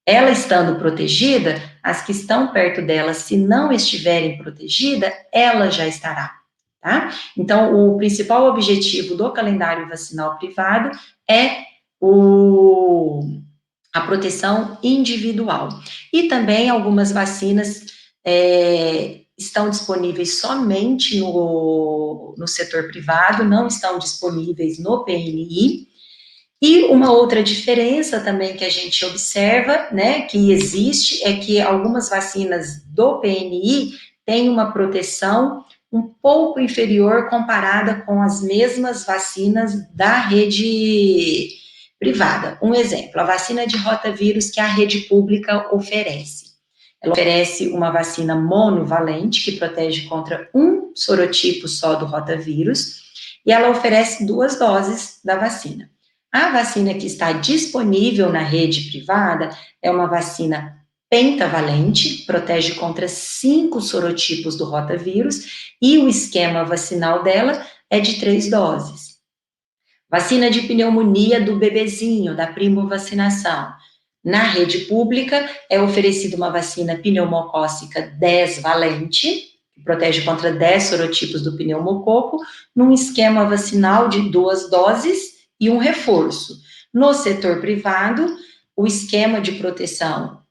Ela estando protegida, as que estão perto dela, se não estiverem protegidas, ela já estará, tá? Então, o principal objetivo do calendário vacinal privado é a proteção individual. E também algumas vacinas estão disponíveis somente no setor privado, não estão disponíveis no PNI. E uma outra diferença também que a gente observa, né, que existe, é que algumas vacinas do PNI têm uma proteção um pouco inferior comparada com as mesmas vacinas da rede privada. Um exemplo, a vacina de rotavírus que a rede pública oferece. Ela oferece uma vacina monovalente, que protege contra um sorotipo só do rotavírus, e ela oferece 2 doses da vacina. A vacina que está disponível na rede privada é uma vacina pentavalente, protege contra 5 sorotipos do rotavírus, e o esquema vacinal dela é de 3 doses. Vacina de pneumonia do bebezinho, da primovacinação. Na rede pública, é oferecida uma vacina pneumocócica 10 valente, que protege contra 10 sorotipos do pneumococo, num esquema vacinal de 2 doses e um reforço. No setor privado, o esquema de proteção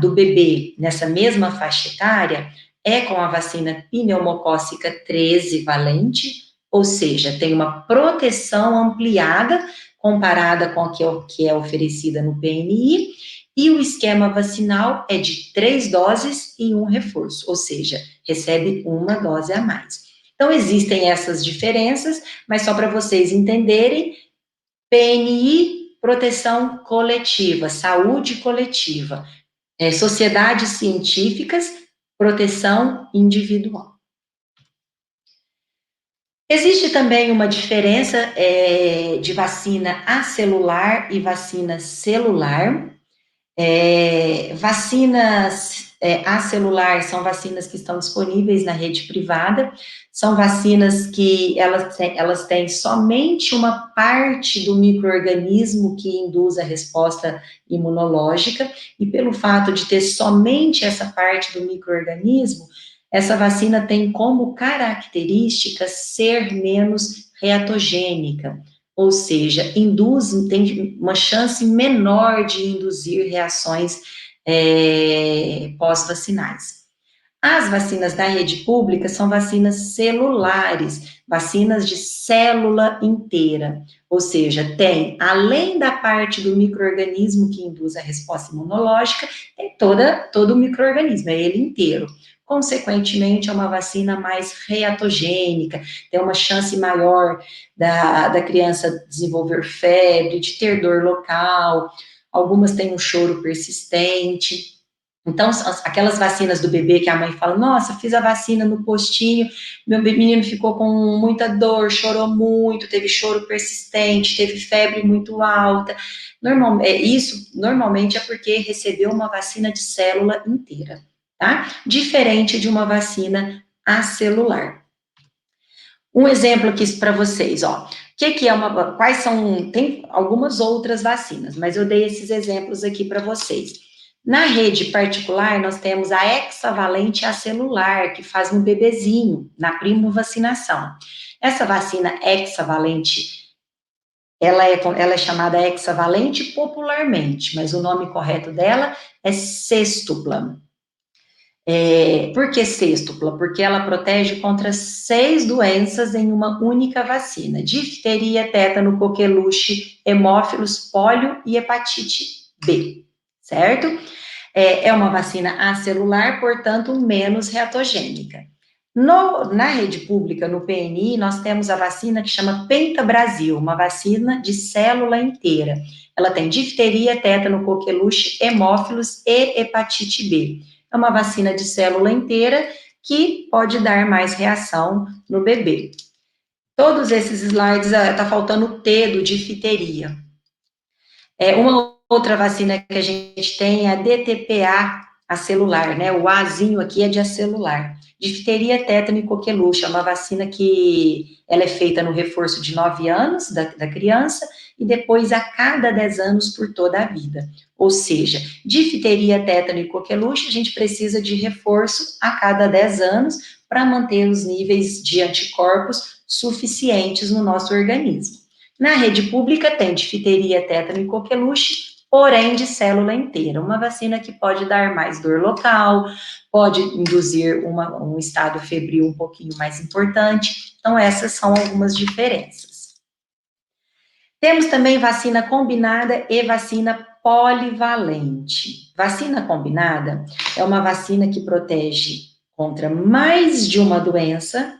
do bebê nessa mesma faixa etária é com a vacina pneumocócica 13 valente, ou seja, tem uma proteção ampliada comparada com a que é oferecida no PNI, e o esquema vacinal é de 3 doses e um reforço, ou seja, recebe uma dose a mais. Então, existem essas diferenças, mas só para vocês entenderem, PNI, proteção coletiva, saúde coletiva, sociedades científicas, proteção individual. Existe também uma diferença de vacina acelular e vacina celular. Vacinas acelular são vacinas que estão disponíveis na rede privada, são vacinas que elas têm somente uma parte do micro-organismo que induz a resposta imunológica, e pelo fato de ter somente essa parte do micro-organismo, essa vacina tem como característica ser menos reatogênica, ou seja, tem uma chance menor de induzir reações pós-vacinais. As vacinas da rede pública são vacinas celulares, vacinas de célula inteira, ou seja, tem, além da parte do micro-organismo que induz a resposta imunológica, tem todo o micro-organismo, é ele inteiro. Consequentemente, é uma vacina mais reatogênica, tem uma chance maior da criança desenvolver febre, de ter dor local, algumas têm um choro persistente. Então, aquelas vacinas do bebê que a mãe fala, nossa, fiz a vacina no postinho, meu menino ficou com muita dor, chorou muito, teve choro persistente, teve febre muito alta. Isso normalmente é porque recebeu uma vacina de célula inteira, tá? Diferente de uma vacina acelular. Um exemplo aqui para vocês, ó. Tem algumas outras vacinas, mas eu dei esses exemplos aqui para vocês. Na rede particular, nós temos a hexavalente acelular, que faz no bebezinho, na primovacinação. Essa vacina hexavalente, ela é chamada hexavalente popularmente, mas o nome correto dela é sextupla. Por que sextupla? Porque ela protege contra 6 doenças em uma única vacina: difteria, tétano, coqueluche, hemófilos, pólio e hepatite B, certo? É uma vacina acelular, portanto, menos reatogênica. Na rede pública, no PNI, nós temos a vacina que chama Pentabrasil, uma vacina de célula inteira. Ela tem difteria, tétano, coqueluche, hemófilos e hepatite B. É uma vacina de célula inteira que pode dar mais reação no bebê. Todos esses slides, está faltando o T do difteria. Uma outra vacina que a gente tem é a DTPA acelular, né? O Azinho aqui é de acelular. Difteria, tétano e coqueluche, é uma vacina que ela é feita no reforço de 9 anos da criança e depois a cada 10 anos por toda a vida. Ou seja, difteria, tétano e coqueluche, a gente precisa de reforço a cada 10 anos para manter os níveis de anticorpos suficientes no nosso organismo. Na rede pública tem difteria, tétano e coqueluche, porém de célula inteira. Uma vacina que pode dar mais dor local, pode induzir um estado febril um pouquinho mais importante. Então, essas são algumas diferenças. Temos também vacina combinada e vacina polivalente. Vacina combinada é uma vacina que protege contra mais de uma doença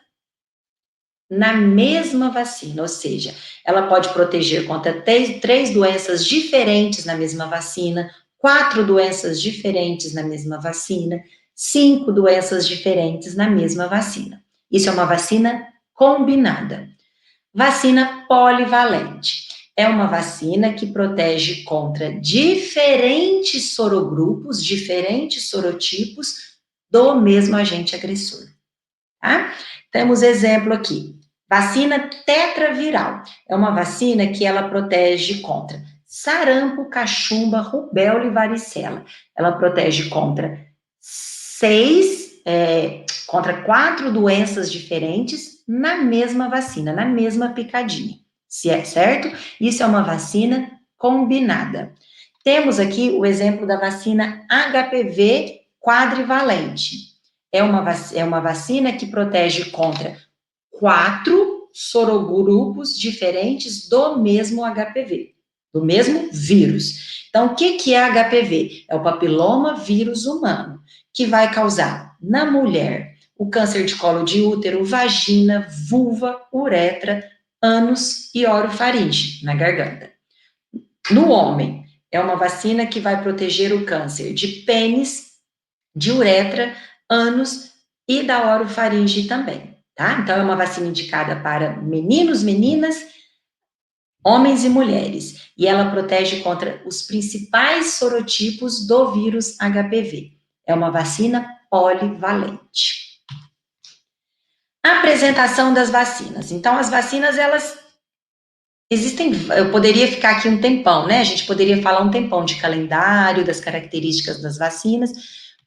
na mesma vacina, ou seja, ela pode proteger contra 3 doenças diferentes na mesma vacina, 4 doenças diferentes na mesma vacina, 5 doenças diferentes na mesma vacina. Isso é uma vacina combinada. Vacina polivalente é uma vacina que protege contra diferentes sorogrupos, diferentes sorotipos do mesmo agente agressor, tá? Temos exemplo aqui. Vacina tetraviral. É uma vacina que ela protege contra sarampo, cachumba, rubéola e varicela. Ela protege contra 4 doenças diferentes na mesma vacina, na mesma picadinha. Se é certo? Isso é uma vacina combinada. Temos aqui o exemplo da vacina HPV quadrivalente. É uma vacina que protege contra 4 sorogrupos diferentes do mesmo HPV, do mesmo vírus. Então, o que é HPV? É o papiloma vírus humano, que vai causar na mulher o câncer de colo de útero, vagina, vulva, uretra, ânus e orofaringe, na garganta. No homem, é uma vacina que vai proteger o câncer de pênis, de uretra, ânus e da orofaringe também, tá? Então, é uma vacina indicada para meninos, meninas, homens e mulheres, e ela protege contra os principais sorotipos do vírus HPV. É uma vacina polivalente. Apresentação das vacinas. Então, as vacinas, elas existem, eu poderia ficar aqui um tempão, né? A gente poderia falar um tempão de calendário, das características das vacinas,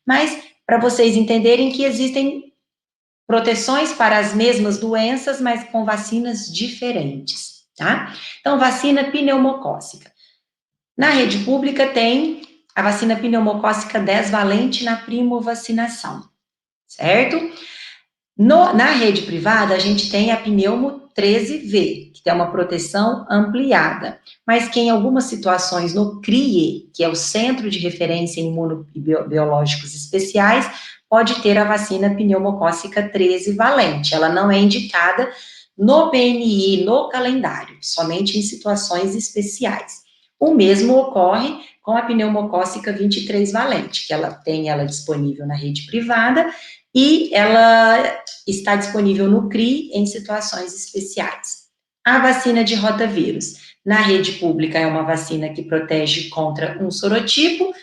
mas para vocês entenderem que existem proteções para as mesmas doenças, mas com vacinas diferentes, tá? Então, vacina pneumocócica. Na rede pública tem a vacina pneumocócica 10-valente na primovacinação, certo? Na rede privada, a gente tem a pneumo 13V, que tem uma proteção ampliada, mas que em algumas situações no CRIE, que é o Centro de Referência em Imunobiológicos Especiais, pode ter a vacina pneumocócica 13-valente. Ela não é indicada no PNI, no calendário, somente em situações especiais. O mesmo ocorre com a pneumocócica 23-valente, que ela tem ela disponível na rede privada e ela está disponível no CRI em situações especiais. A vacina de rotavírus, na rede pública, é uma vacina que protege contra um sorotipo,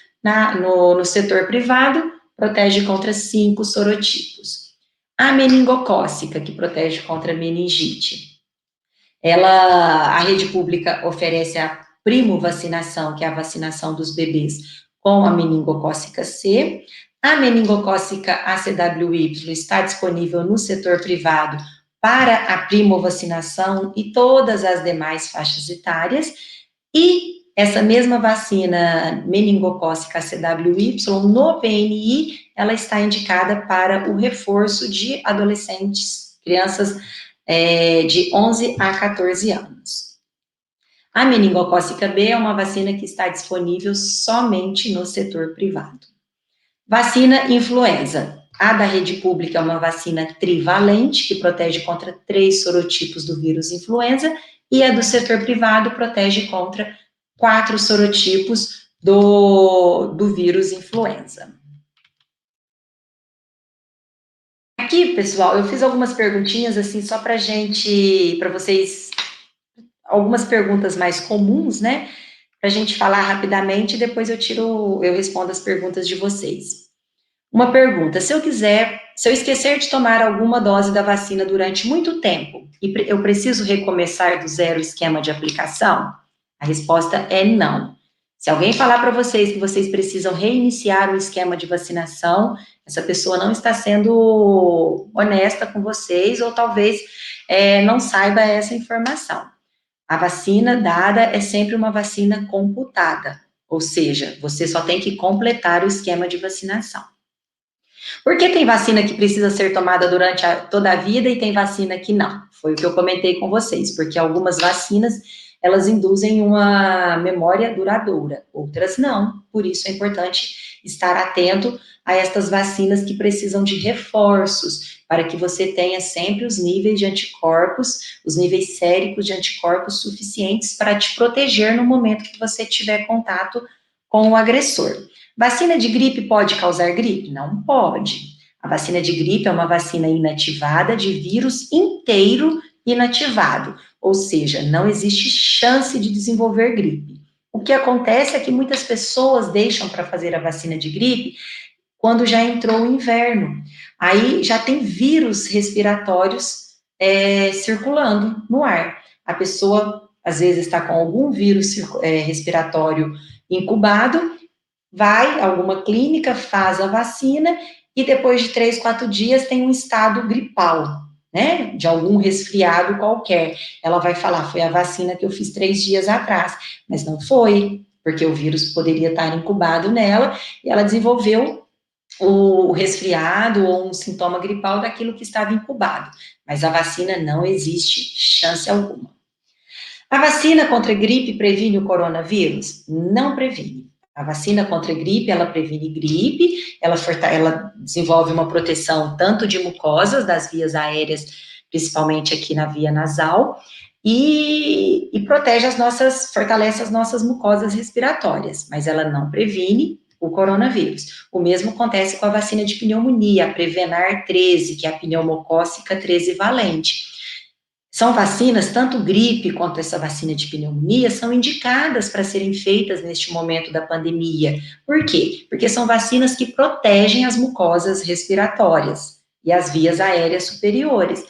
no setor privado, protege contra 5 sorotipos. A meningocócica, que protege contra meningite. A rede pública oferece a primovacinação, que é a vacinação dos bebês com a meningocócica C. A meningocócica ACWY está disponível no setor privado para a primovacinação e todas as demais faixas etárias. E essa mesma vacina meningocócica ACWY, no PNI, ela está indicada para o reforço de adolescentes, crianças de 11 a 14 anos. A meningocócica B é uma vacina que está disponível somente no setor privado. Vacina influenza. A da rede pública é uma vacina trivalente, que protege contra 3 sorotipos do vírus influenza, e a do setor privado protege contra 4 sorotipos do vírus influenza. Aqui, pessoal, eu fiz algumas perguntinhas, assim, só para vocês, algumas perguntas mais comuns, né, para a gente falar rapidamente, e depois eu respondo as perguntas de vocês. Uma pergunta: se eu esquecer de tomar alguma dose da vacina durante muito tempo, e eu preciso recomeçar do zero o esquema de aplicação? A resposta é não. Se alguém falar para vocês que vocês precisam reiniciar o esquema de vacinação, essa pessoa não está sendo honesta com vocês, ou talvez não saiba essa informação. A vacina dada é sempre uma vacina computada, ou seja, você só tem que completar o esquema de vacinação. Por que tem vacina que precisa ser tomada durante toda a vida e tem vacina que não? Foi o que eu comentei com vocês, porque algumas vacinas, elas induzem uma memória duradoura, outras não. Por isso é importante estar atento a estas vacinas que precisam de reforços, para que você tenha sempre os níveis de anticorpos, os níveis séricos de anticorpos suficientes para te proteger no momento que você tiver contato com o agressor. Vacina de gripe pode causar gripe? Não pode. A vacina de gripe é uma vacina inativada de vírus inteiro inativado, ou seja, não existe chance de desenvolver gripe. O que acontece é que muitas pessoas deixam para fazer a vacina de gripe quando já entrou o inverno. Aí já tem vírus respiratórios circulando no ar. A pessoa, às vezes, está com algum vírus respiratório incubado, vai a alguma clínica, faz a vacina e depois de 3, 4 dias tem um estado gripal, né, de algum resfriado qualquer. Ela vai falar, foi a vacina que eu fiz 3 dias atrás, mas não foi, porque o vírus poderia estar incubado nela e ela desenvolveu o resfriado ou um sintoma gripal daquilo que estava incubado, mas a vacina não existe chance alguma. A vacina contra a gripe previne o coronavírus? Não previne. A vacina contra a gripe, ela previne gripe, ela desenvolve uma proteção tanto de mucosas, das vias aéreas, principalmente aqui na via nasal, e fortalece as nossas mucosas respiratórias, mas ela não previne o coronavírus. O mesmo acontece com a vacina de pneumonia, a Prevenar 13, que é a pneumocócica 13 valente. São vacinas, tanto gripe quanto essa vacina de pneumonia, são indicadas para serem feitas neste momento da pandemia. Por quê? Porque são vacinas que protegem as mucosas respiratórias e as vias aéreas superiores.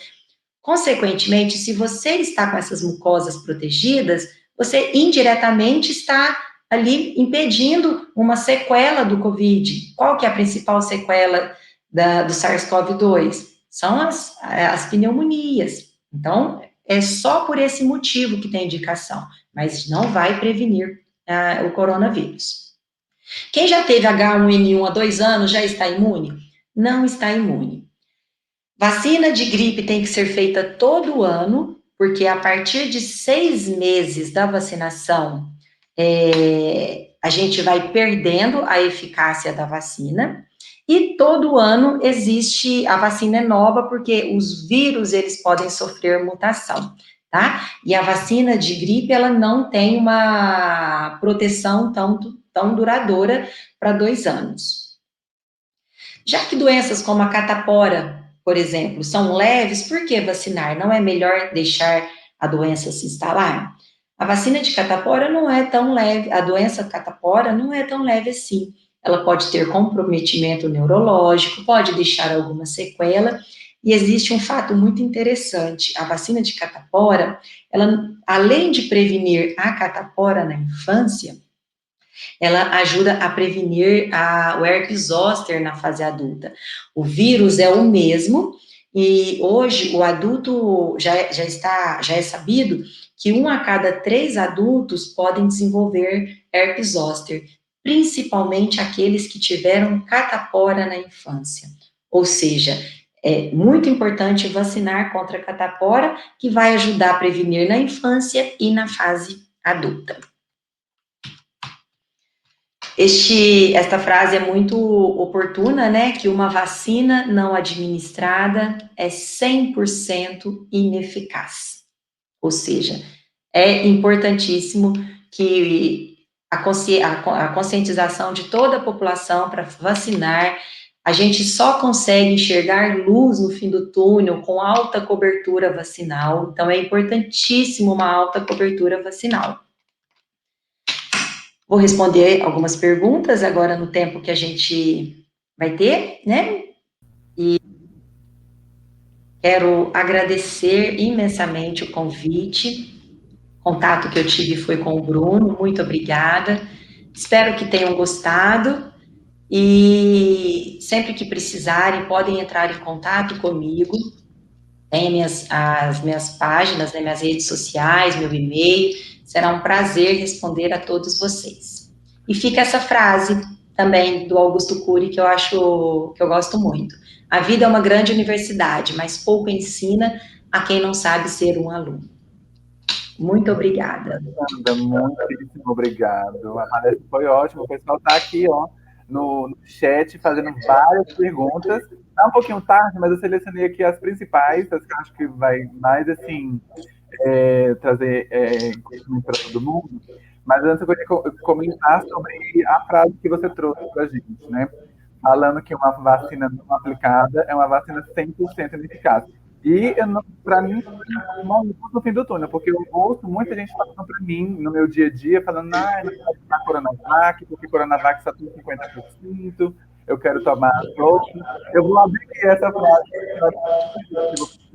Consequentemente, se você está com essas mucosas protegidas, você indiretamente está ali impedindo uma sequela do COVID. Qual que é a principal sequela do SARS-CoV-2? São as pneumonias. Então, é só por esse motivo que tem indicação, mas não vai prevenir o coronavírus. Quem já teve H1N1 há 2 anos já está imune? Não está imune. Vacina de gripe tem que ser feita todo ano, porque a partir de 6 meses da vacinação, a gente vai perdendo a eficácia da vacina. E todo ano existe, a vacina é nova, porque os vírus, eles podem sofrer mutação, tá? E a vacina de gripe, ela não tem uma proteção tão duradoura para 2 anos. Já que doenças como a catapora, por exemplo, são leves, por que vacinar? Não é melhor deixar a doença se instalar? A vacina de catapora não é tão leve, a doença catapora não é tão leve assim. Ela pode ter comprometimento neurológico, pode deixar alguma sequela, e existe um fato muito interessante: a vacina de catapora, ela, além de prevenir a catapora na infância, Ela ajuda a prevenir o herpes zoster na fase adulta. O vírus é o mesmo, e hoje o adulto já é sabido que 1 a cada 3 adultos podem desenvolver herpes zoster, principalmente aqueles que tiveram catapora na infância. Ou seja, é muito importante vacinar contra a catapora, que vai ajudar a prevenir na infância e na fase adulta. Esta frase é muito oportuna, né? Que uma vacina não administrada é 100% ineficaz. Ou seja, é importantíssimo que a conscientização de toda a população para vacinar. A gente só consegue enxergar luz no fim do túnel com alta cobertura vacinal. Então, é importantíssimo uma alta cobertura vacinal. Vou responder algumas perguntas agora no tempo que a gente vai ter, né? E quero agradecer imensamente o convite. O contato que eu tive foi com o Bruno, muito obrigada. Espero que tenham gostado e sempre que precisarem podem entrar em contato comigo. Tem as minhas páginas, né, minhas redes sociais, meu e-mail. Será um prazer responder a todos vocês. E fica essa frase também do Augusto Cury, que eu gosto muito. A vida é uma grande universidade, mas pouco ensina a quem não sabe ser um aluno. Muito obrigada. Muitíssimo obrigado. A palestra foi ótima. O pessoal está aqui, ó, no chat, fazendo várias perguntas. Está um pouquinho tarde, mas eu selecionei aqui as principais, as que eu acho que vai mais, assim, trazer conhecimento para todo mundo. Mas antes eu queria comentar sobre a frase que você trouxe para a gente, né? Falando que uma vacina não aplicada é uma vacina 100% ineficaz. E, para mim, não no fim do túnel, porque eu ouço muita gente falando para mim, no meu dia a dia, falando, não pode tomar Coronavac, porque Coronavac só tem 50%, eu quero tomar outro. Eu vou abrir essa frase.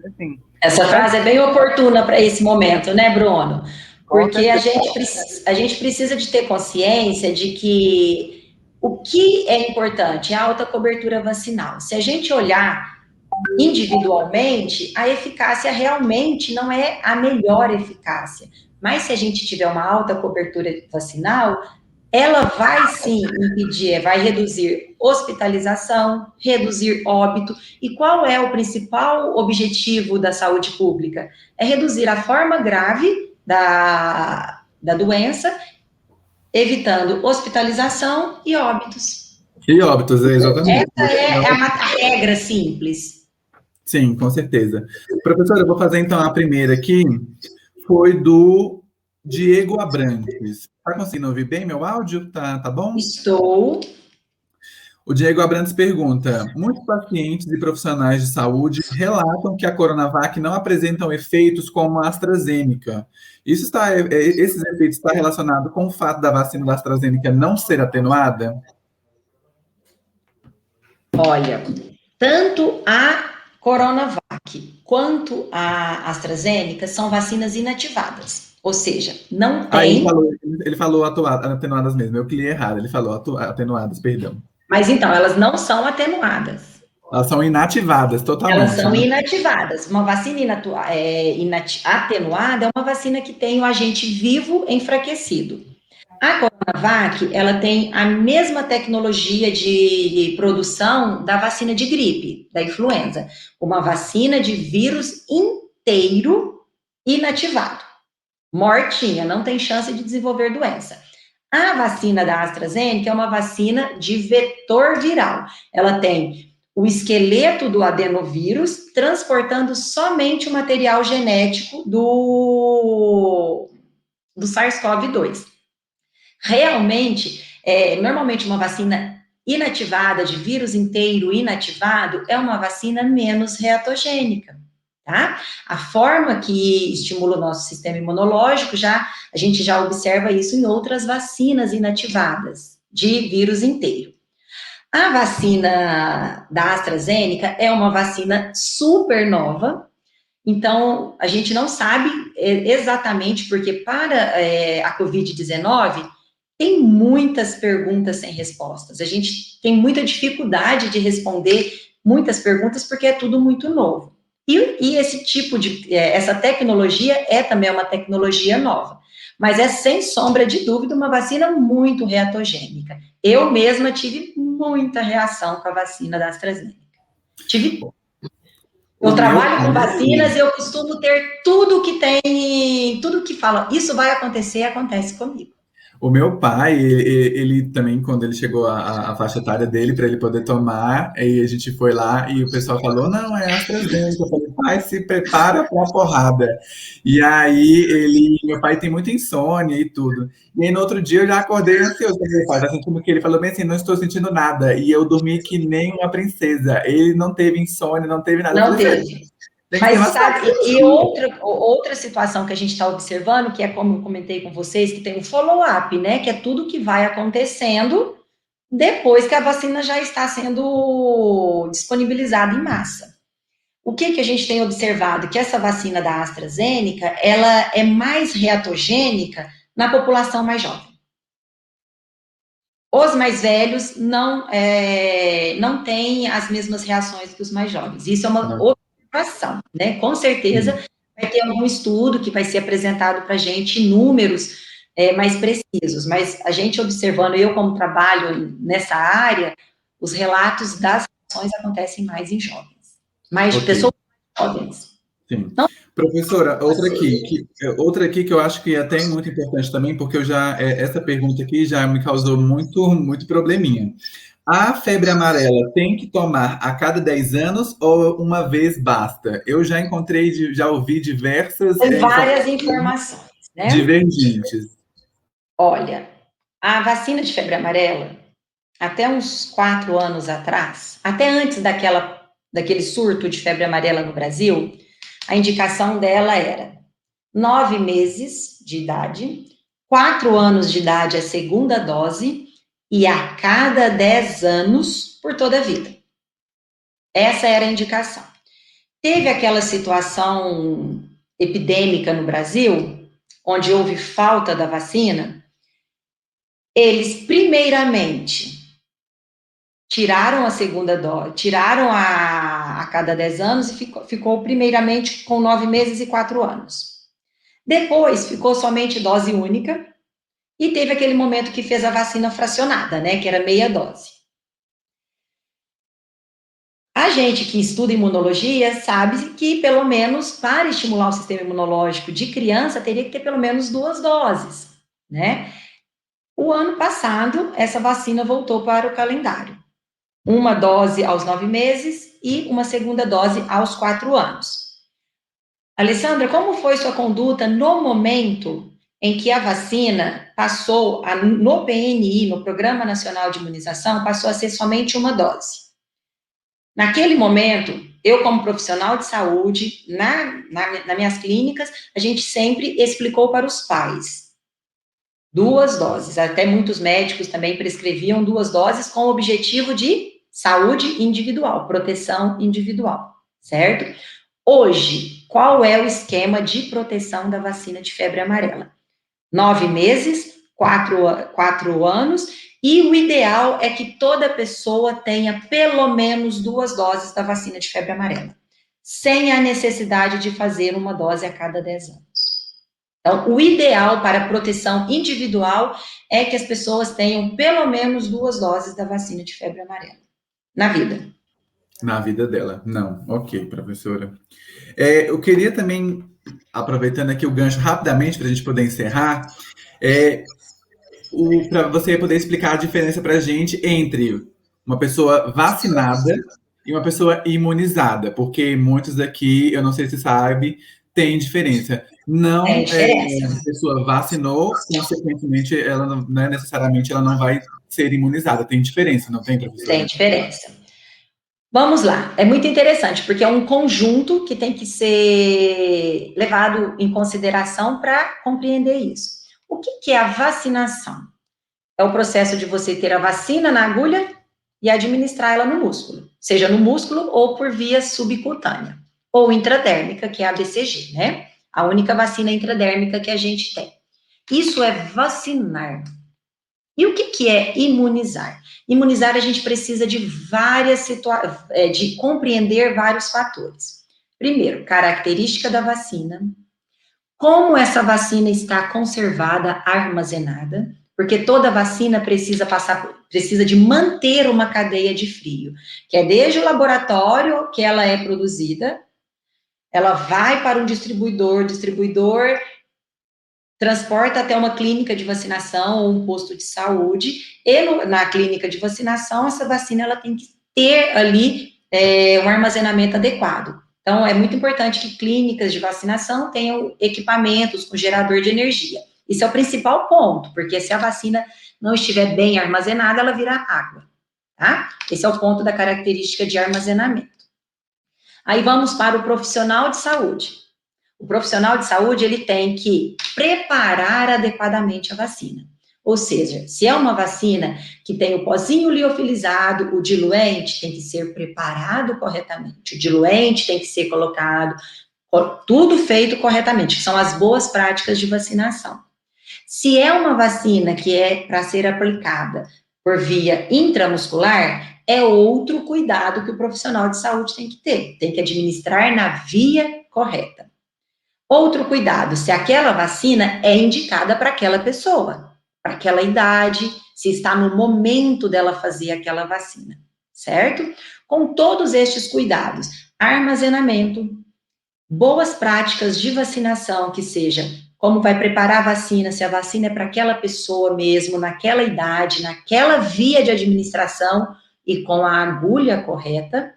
Assim, essa frase é bem oportuna para esse momento, né, Bruno? Porque a gente precisa de ter consciência de que o que é importante é a alta cobertura vacinal. Se a gente olhar individualmente, a eficácia realmente não é a melhor eficácia. Mas se a gente tiver uma alta cobertura vacinal, ela vai sim impedir, vai reduzir hospitalização, reduzir óbito. E qual é o principal objetivo da saúde pública? É reduzir a forma grave da doença, evitando hospitalização e óbitos. E óbitos, exatamente. Essa é a regra simples. Sim, com certeza. Professora, eu vou fazer então a primeira aqui, foi do Diego Abrantes. Está conseguindo ouvir bem meu áudio? Tá bom? Estou. O Diego Abrantes pergunta: muitos pacientes e profissionais de saúde relatam que a Coronavac não apresentam efeitos como a AstraZeneca. Esses efeitos estão relacionados com o fato da vacina da AstraZeneca não ser atenuada? Olha, tanto a Coronavac quanto a AstraZeneca são vacinas inativadas, ou seja, não tem... Ele falou atenuadas mesmo, eu cliquei errado, ele falou atenuadas, perdão. Mas então, elas não são atenuadas. Elas são inativadas, totalmente. Elas são inativadas. Uma vacina atenuada é uma vacina que tem o agente vivo enfraquecido. A Coronavac, ela tem a mesma tecnologia de produção da vacina de gripe, da influenza. Uma vacina de vírus inteiro inativado. Mortinha, não tem chance de desenvolver doença. A vacina da AstraZeneca é uma vacina de vetor viral. Ela tem o esqueleto do adenovírus transportando somente o material genético do SARS-CoV-2. Realmente, normalmente uma vacina inativada, de vírus inteiro inativado, é uma vacina menos reatogênica, tá? A forma que estimula o nosso sistema imunológico, a gente já observa isso em outras vacinas inativadas, de vírus inteiro. A vacina da AstraZeneca é uma vacina super nova, então a gente não sabe exatamente porque para a Covid-19 tem muitas perguntas sem respostas. A gente tem muita dificuldade de responder muitas perguntas porque é tudo muito novo. E esse tipo de, essa tecnologia é também uma tecnologia nova, mas é sem sombra de dúvida uma vacina muito reatogênica. Eu mesma tive muita reação com a vacina da AstraZeneca. Eu trabalho com vacinas e eu costumo ter tudo que fala, isso vai acontecer, acontece comigo. O meu pai, ele também, quando ele chegou à faixa etária dele, para ele poder tomar, aí a gente foi lá e o pessoal falou, não, é AstraZeneca. Eu falei, pai, se prepara para a porrada. E aí, meu pai tem muita insônia e tudo. E aí, no outro dia, eu já acordei ansioso. Meu pai tá sentindo que ele falou bem assim, não estou sentindo nada. E eu dormi que nem uma princesa. Ele não teve insônia, não teve nada. Não teve. Mas sabe, e outra situação que a gente está observando, que é como eu comentei com vocês, que tem um follow-up, né? Que é tudo que vai acontecendo depois que a vacina já está sendo disponibilizada em massa. O que a gente tem observado? Que essa vacina da AstraZeneca, ela é mais reatogênica na população mais jovem. Os mais velhos não têm as mesmas reações que os mais jovens. Isso é uma observação, né? Com certeza vai ter algum estudo que vai ser apresentado para a gente, números mais precisos, mas a gente observando, eu como trabalho nessa área, os relatos das reações acontecem mais em jovens, mais de pessoas jovens. Sim. Não. Professora, outra aqui que eu acho que é até muito importante também, porque essa pergunta aqui já me causou muito probleminha. A febre amarela tem que tomar a cada 10 anos ou uma vez basta? Eu já ouvi diversas... várias informações, né? Divergentes. Olha, a vacina de febre amarela, até uns 4 anos atrás, até antes daquele surto de febre amarela no Brasil, a indicação dela era 9 meses de idade, 4 anos de idade a segunda dose e a cada 10 anos por toda a vida. Essa era a indicação. Teve aquela situação epidêmica no Brasil, onde houve falta da vacina. Eles, primeiramente, tiraram a segunda dose, tiraram a cada 10 anos e ficou primeiramente com 9 meses e 4 anos. Depois, ficou somente dose única e teve aquele momento que fez a vacina fracionada, né, que era meia dose. A gente que estuda imunologia sabe que, pelo menos, para estimular o sistema imunológico de criança, teria que ter pelo menos 2 doses, né? O ano passado, essa vacina voltou para o calendário. Uma dose aos 9 meses e uma segunda dose aos 4 anos. Alessandra, como foi sua conduta no momento em que a vacina passou, no PNI, no Programa Nacional de Imunização, passou a ser somente uma dose? Naquele momento, eu como profissional de saúde, nas minhas clínicas, a gente sempre explicou para os pais 2 doses, até muitos médicos também prescreviam 2 doses com o objetivo de saúde individual, proteção individual, certo? Hoje, qual é o esquema de proteção da vacina de febre amarela? 9 meses, 4 anos, e o ideal é que toda pessoa tenha pelo menos 2 doses da vacina de febre amarela, sem a necessidade de fazer uma dose a cada 10 anos. Então, o ideal para proteção individual é que as pessoas tenham pelo menos 2 doses da vacina de febre amarela na vida. Na vida dela. Não. Ok, professora. Eu queria também, aproveitando aqui o gancho rapidamente para a gente poder encerrar, para você poder explicar a diferença para a gente entre uma pessoa vacinada e uma pessoa imunizada, porque muitos daqui, eu não sei se sabe, tem diferença. Não a pessoa vacinou, consequentemente, ela não é necessariamente ela não vai ser imunizada. Tem diferença, não tem, professora? Tem diferença. Vamos lá, é muito interessante, porque é um conjunto que tem que ser levado em consideração para compreender isso. O que é a vacinação? É o processo de você ter a vacina na agulha e administrar ela no músculo, seja no músculo ou por via subcutânea, ou intradérmica, que é a BCG, né? A única vacina intradérmica que a gente tem. Isso é vacinar. E o que é imunizar? Imunizar, a gente precisa de de compreender vários fatores. Primeiro, característica da vacina, como essa vacina está conservada, armazenada, porque toda vacina precisa de manter uma cadeia de frio, que é desde o laboratório que ela é produzida, ela vai para um distribuidor transporta até uma clínica de vacinação ou um posto de saúde, e na clínica de vacinação, essa vacina ela tem que ter ali um armazenamento adequado. Então, é muito importante que clínicas de vacinação tenham equipamentos com gerador de energia. Isso é o principal ponto, porque se a vacina não estiver bem armazenada, ela vira água, tá? Esse é o ponto da característica de armazenamento. Aí vamos para o profissional de saúde. O profissional de saúde, ele tem que preparar adequadamente a vacina. Ou seja, se é uma vacina que tem o pozinho liofilizado, o diluente tem que ser preparado corretamente, o diluente tem que ser colocado, tudo feito corretamente, que são as boas práticas de vacinação. Se é uma vacina que é para ser aplicada por via intramuscular, é outro cuidado que o profissional de saúde tem que administrar na via correta. Outro cuidado, se aquela vacina é indicada para aquela pessoa, para aquela idade, se está no momento dela fazer aquela vacina, certo? Com todos estes cuidados, armazenamento, boas práticas de vacinação, que seja como vai preparar a vacina, se a vacina é para aquela pessoa mesmo, naquela idade, naquela via de administração e com a agulha correta.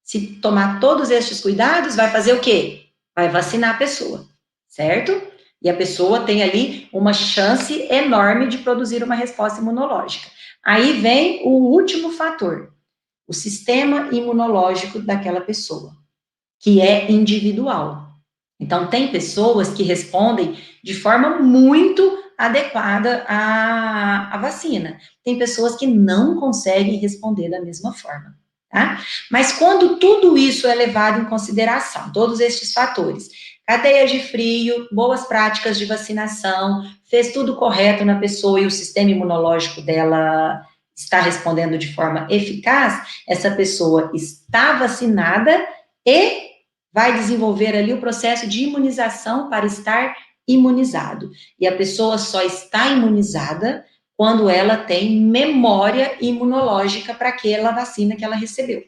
Se tomar todos estes cuidados, vai fazer o quê? Vai vacinar a pessoa, certo? E a pessoa tem ali uma chance enorme de produzir uma resposta imunológica. Aí vem o último fator, o sistema imunológico daquela pessoa, que é individual. Então, tem pessoas que respondem de forma muito adequada à vacina. Tem pessoas que não conseguem responder da mesma forma, tá? Mas quando tudo isso é levado em consideração, todos estes fatores, cadeia de frio, boas práticas de vacinação, fez tudo correto na pessoa e o sistema imunológico dela está respondendo de forma eficaz, essa pessoa está vacinada e vai desenvolver ali o processo de imunização para estar imunizado. E a pessoa só está imunizada quando ela tem memória imunológica para aquela vacina que ela recebeu,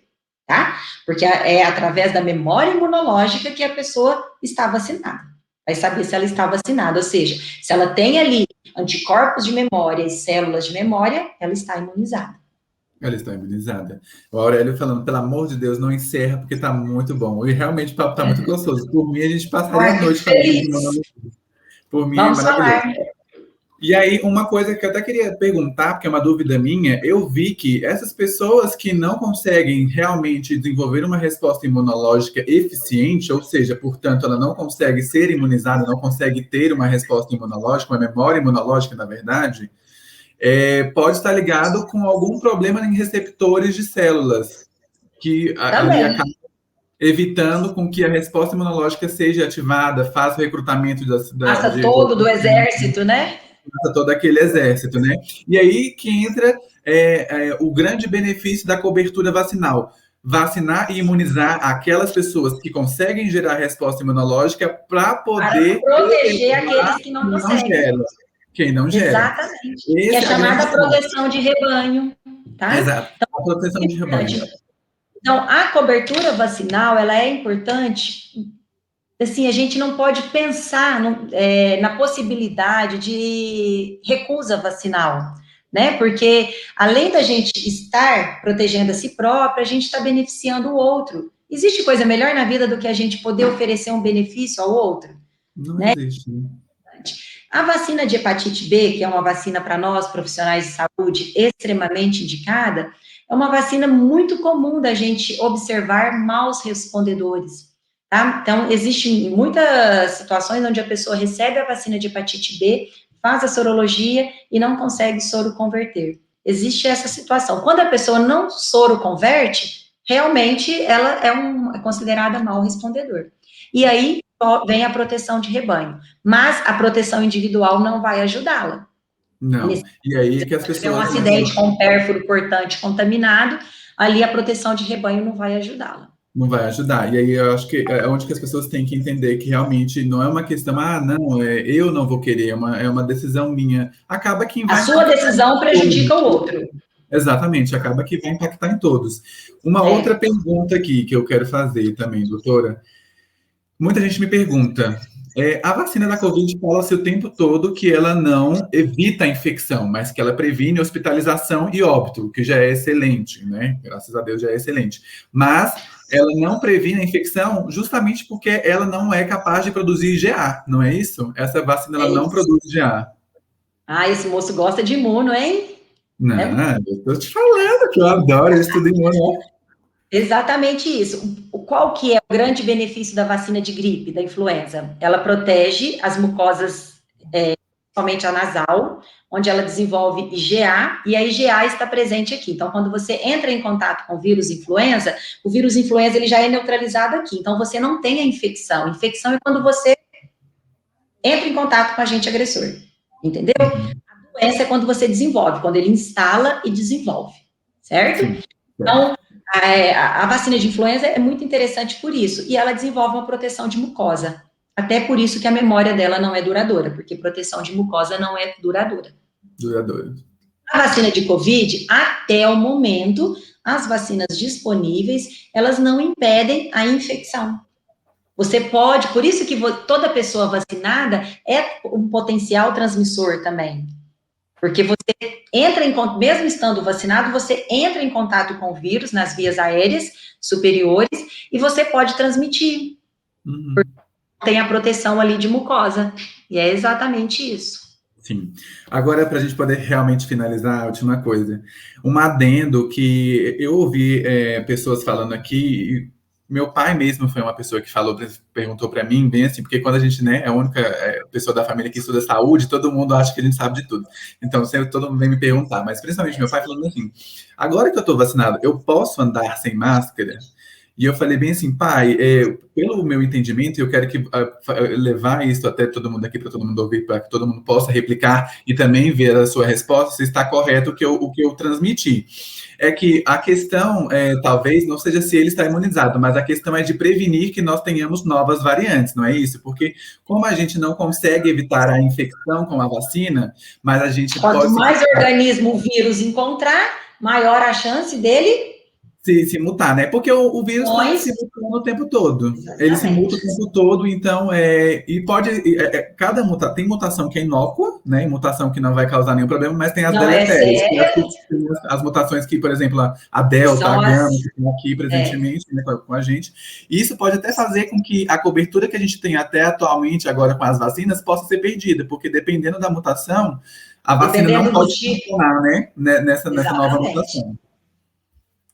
tá? Porque é através da memória imunológica que a pessoa está vacinada. Vai saber se ela está vacinada, ou seja, se ela tem ali anticorpos de memória e células de memória, ela está imunizada. Ela está imunizada. O Aurélio falando, pelo amor de Deus, não encerra, porque tá muito bom. E realmente o papo tá muito gostoso. Por mim, a gente passaria a noite falando de imunologia. Por mim, Vamos é maravilhoso. falar. E aí, uma coisa que eu até queria perguntar, porque é uma dúvida minha, eu vi que essas pessoas que não conseguem realmente desenvolver uma resposta imunológica eficiente, ou seja, portanto, ela não consegue ser imunizada, não consegue ter uma resposta imunológica, uma memória imunológica, na verdade, pode estar ligado com algum problema em receptores de células, que ali acaba evitando com que a resposta imunológica seja ativada, faça o recrutamento Passa todo do exército, né? Todo aquele exército, né? E aí que entra o grande benefício da cobertura vacinal. Vacinar e imunizar aquelas pessoas que conseguem gerar resposta imunológica para poder proteger aqueles que não conseguem. Quem não gera. Exatamente. Que é chamada proteção de rebanho, tá? Exato. Então, a proteção de rebanho. Então, a cobertura vacinal, ela é importante. Assim, a gente não pode pensar na possibilidade de recusa vacinal, né? Porque, além da gente estar protegendo a si própria, a gente está beneficiando o outro. Existe coisa melhor na vida do que a gente poder oferecer um benefício ao outro? Não né? existe. A vacina de hepatite B, que é uma vacina para nós, profissionais de saúde, extremamente indicada, é uma vacina muito comum da gente observar maus respondedores. Tá? Então, existem muitas situações onde a pessoa recebe a vacina de hepatite B, faz a sorologia e não consegue soro converter. Existe essa situação. Quando a pessoa não soro converte, realmente ela é considerada mau respondedor. E aí vem a proteção de rebanho. Mas a proteção individual não vai ajudá-la. Não. E aí é que as Se tiver um pessoas... acidente com um pérfuro cortante contaminado, ali a proteção de rebanho não vai ajudá-la. Não vai ajudar. E aí eu acho que é onde que as pessoas têm que entender que realmente não é uma questão, não, eu não vou querer, é uma decisão minha. Acaba que A vai sua impactar decisão em prejudica todos. o outro. Exatamente, acaba que vai impactar em todos. Uma outra pergunta aqui que eu quero fazer também, doutora. Muita gente me pergunta, a vacina da Covid fala-se o tempo todo que ela não evita a infecção, mas que ela previne hospitalização e óbito, que já é excelente, né? Graças a Deus já é excelente. Mas ela não previne a infecção justamente porque ela não é capaz de produzir IgA, não é isso? Essa vacina ela não produz IgA. Ah, esse moço gosta de imuno, hein? Não, eu tô te falando que eu adoro, eu estudo imuno. Exatamente isso. Qual que é o grande benefício da vacina de gripe, da influenza? Ela protege as mucosas, principalmente a nasal, onde ela desenvolve IgA, e a IgA está presente aqui. Então, quando você entra em contato com o vírus influenza ele já é neutralizado aqui. Então, você não tem a infecção. Infecção é quando você entra em contato com o agente agressor, entendeu? A doença é quando você desenvolve, quando ele instala e desenvolve, certo? Sim. Então, a vacina de influenza é muito interessante por isso, e ela desenvolve uma proteção de mucosa. Até por isso que a memória dela não é duradoura, porque proteção de mucosa não é duradoura. Duradoura. A vacina de Covid, até o momento, as vacinas disponíveis, elas não impedem a infecção. Você pode, por isso que toda pessoa vacinada é um potencial transmissor também. Porque você entra em contato, mesmo estando vacinado, você entra em contato com o vírus nas vias aéreas superiores e você pode transmitir. Porque tem a proteção ali de mucosa. E é exatamente isso. Sim. Agora, para a gente poder realmente finalizar, a última coisa. Um adendo que eu ouvi pessoas falando aqui, meu pai mesmo foi uma pessoa que perguntou para mim, bem assim, porque quando a gente, né, é a única pessoa da família que estuda saúde, todo mundo acha que a gente sabe de tudo. Então, sempre todo mundo vem me perguntar, mas principalmente meu pai falando assim, agora que eu estou vacinado, eu posso andar sem máscara? E eu falei bem assim, pai, pelo meu entendimento, eu quero levar isso até todo mundo aqui, para todo mundo ouvir, para que todo mundo possa replicar e também ver a sua resposta, se está correto o que eu transmiti. É que a questão, talvez, não seja se ele está imunizado, mas a questão é de prevenir que nós tenhamos novas variantes, não é isso? Porque como a gente não consegue evitar a infecção com a vacina, mas a gente Quanto pode... mais organismo o vírus encontrar, maior a chance dele se mutar, né? Porque o vírus está se mutando o tempo todo. Exatamente. Ele se muta o tempo todo, então, e pode... cada mutação, tem mutação que é inócua, né? Mutação que não vai causar nenhum problema, mas tem as deletérias. As mutações que, por exemplo, a Delta, a Gama, que estão aqui presentemente, né, com a gente. E isso pode até fazer com que a cobertura que a gente tem até atualmente, agora com as vacinas, possa ser perdida, porque dependendo da mutação, a vacina não pode funcionar, né? Nessa nova mutação.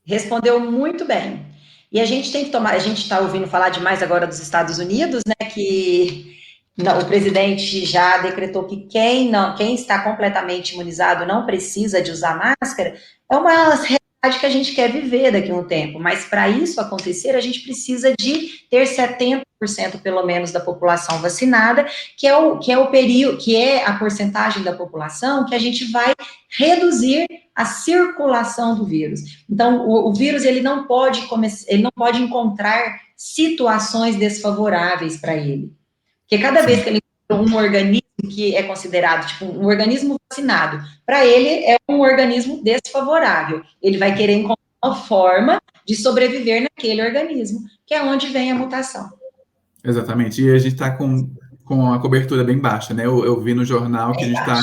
Respondeu muito bem. E a gente tem que tomar, a gente está ouvindo falar demais agora dos Estados Unidos, né, que o presidente já decretou que quem está completamente imunizado não precisa de usar máscara, é uma realidade que a gente quer viver daqui a um tempo, mas para isso acontecer, a gente precisa de ter 70% pelo menos da população vacinada, que é período, que é a porcentagem da população que a gente vai reduzir a circulação do vírus. Então, o vírus ele não pode encontrar situações desfavoráveis para ele. Porque cada vez que ele encontra um organismo que é considerado tipo um organismo vacinado, para ele é um organismo desfavorável. Ele vai querer encontrar uma forma de sobreviver naquele organismo, que é onde vem a mutação. Exatamente. E a gente está com a cobertura bem baixa, né? Eu vi no jornal que a gente está...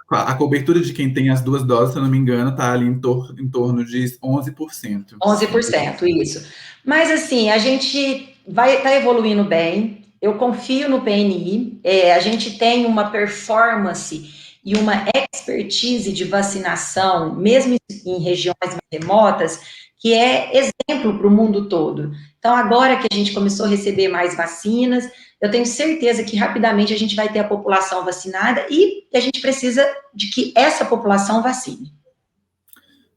A cobertura de quem tem as 2 doses, se eu não me engano, está ali em torno de 11%. 11%, isso. Mas, assim, a gente vai estar evoluindo bem, eu confio no PNI, a gente tem uma performance e uma expertise de vacinação, mesmo em regiões mais remotas, que é exemplo para o mundo todo. Então, agora que a gente começou a receber mais vacinas, eu tenho certeza que rapidamente a gente vai ter a população vacinada e a gente precisa de que essa população vacine.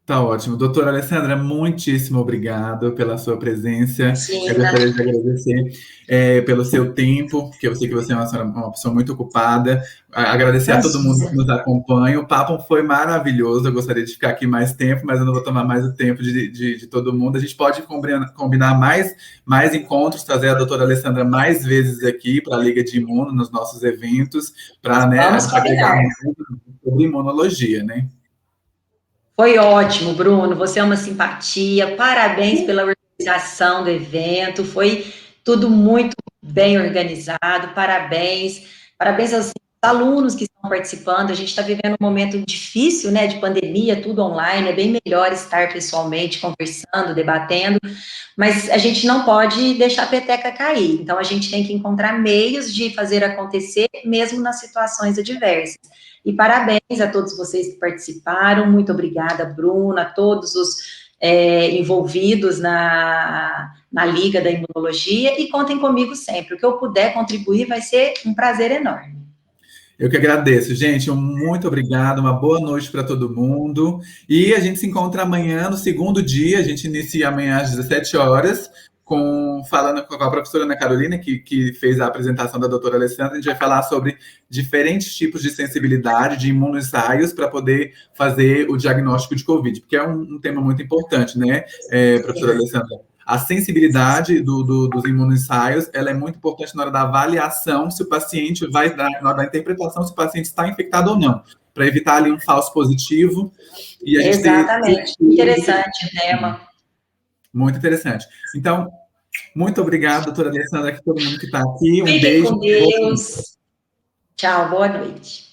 Tá ótimo. Doutora Alessandra, muitíssimo obrigado pela sua presença. Eu Imagina. gostaria de agradecer pelo seu tempo, porque eu sei que você é uma pessoa muito ocupada. Agradecer a todo mundo que nos acompanha. O papo foi maravilhoso. Eu gostaria de ficar aqui mais tempo, mas eu não vou tomar mais o tempo de todo mundo. A gente pode combinar mais encontros, trazer a doutora Alessandra mais vezes aqui para a Liga de Imuno, nos nossos eventos, para, né, Vamos agregar combinar. muito sobre imunologia, né? Foi ótimo, Bruno. Você é uma simpatia. Parabéns pela organização do evento. Foi tudo muito bem organizado. Parabéns. Parabéns aos alunos que estão participando. A gente está vivendo um momento difícil, né, de pandemia, tudo online. É bem melhor estar pessoalmente conversando, debatendo, mas a gente não pode deixar a peteca cair. Então, a gente tem que encontrar meios de fazer acontecer, mesmo nas situações adversas. E parabéns a todos vocês que participaram, muito obrigada, Bruna, a todos os envolvidos na Liga da Imunologia, e contem comigo sempre, o que eu puder contribuir vai ser um prazer enorme. Eu que agradeço, gente, muito obrigado, uma boa noite para todo mundo, e a gente se encontra amanhã, no segundo dia, a gente inicia amanhã às 17 horas, falando com a professora Ana Carolina, que fez a apresentação da doutora Alessandra. A gente vai falar sobre diferentes tipos de sensibilidade, de imunoensaios, para poder fazer o diagnóstico de Covid, porque é um tema muito importante, né, professora Alessandra? A sensibilidade dos imunoensaios, ela é muito importante na hora da avaliação, se o paciente vai, na hora da interpretação, se o paciente está infectado ou não, para evitar ali um falso positivo. E a gente Exatamente, interessante o tema. Muito interessante. Então, muito obrigado, doutora Alessandra, que todo mundo que está aqui. Um Fiquem beijo. com Deus. Tchau, boa noite.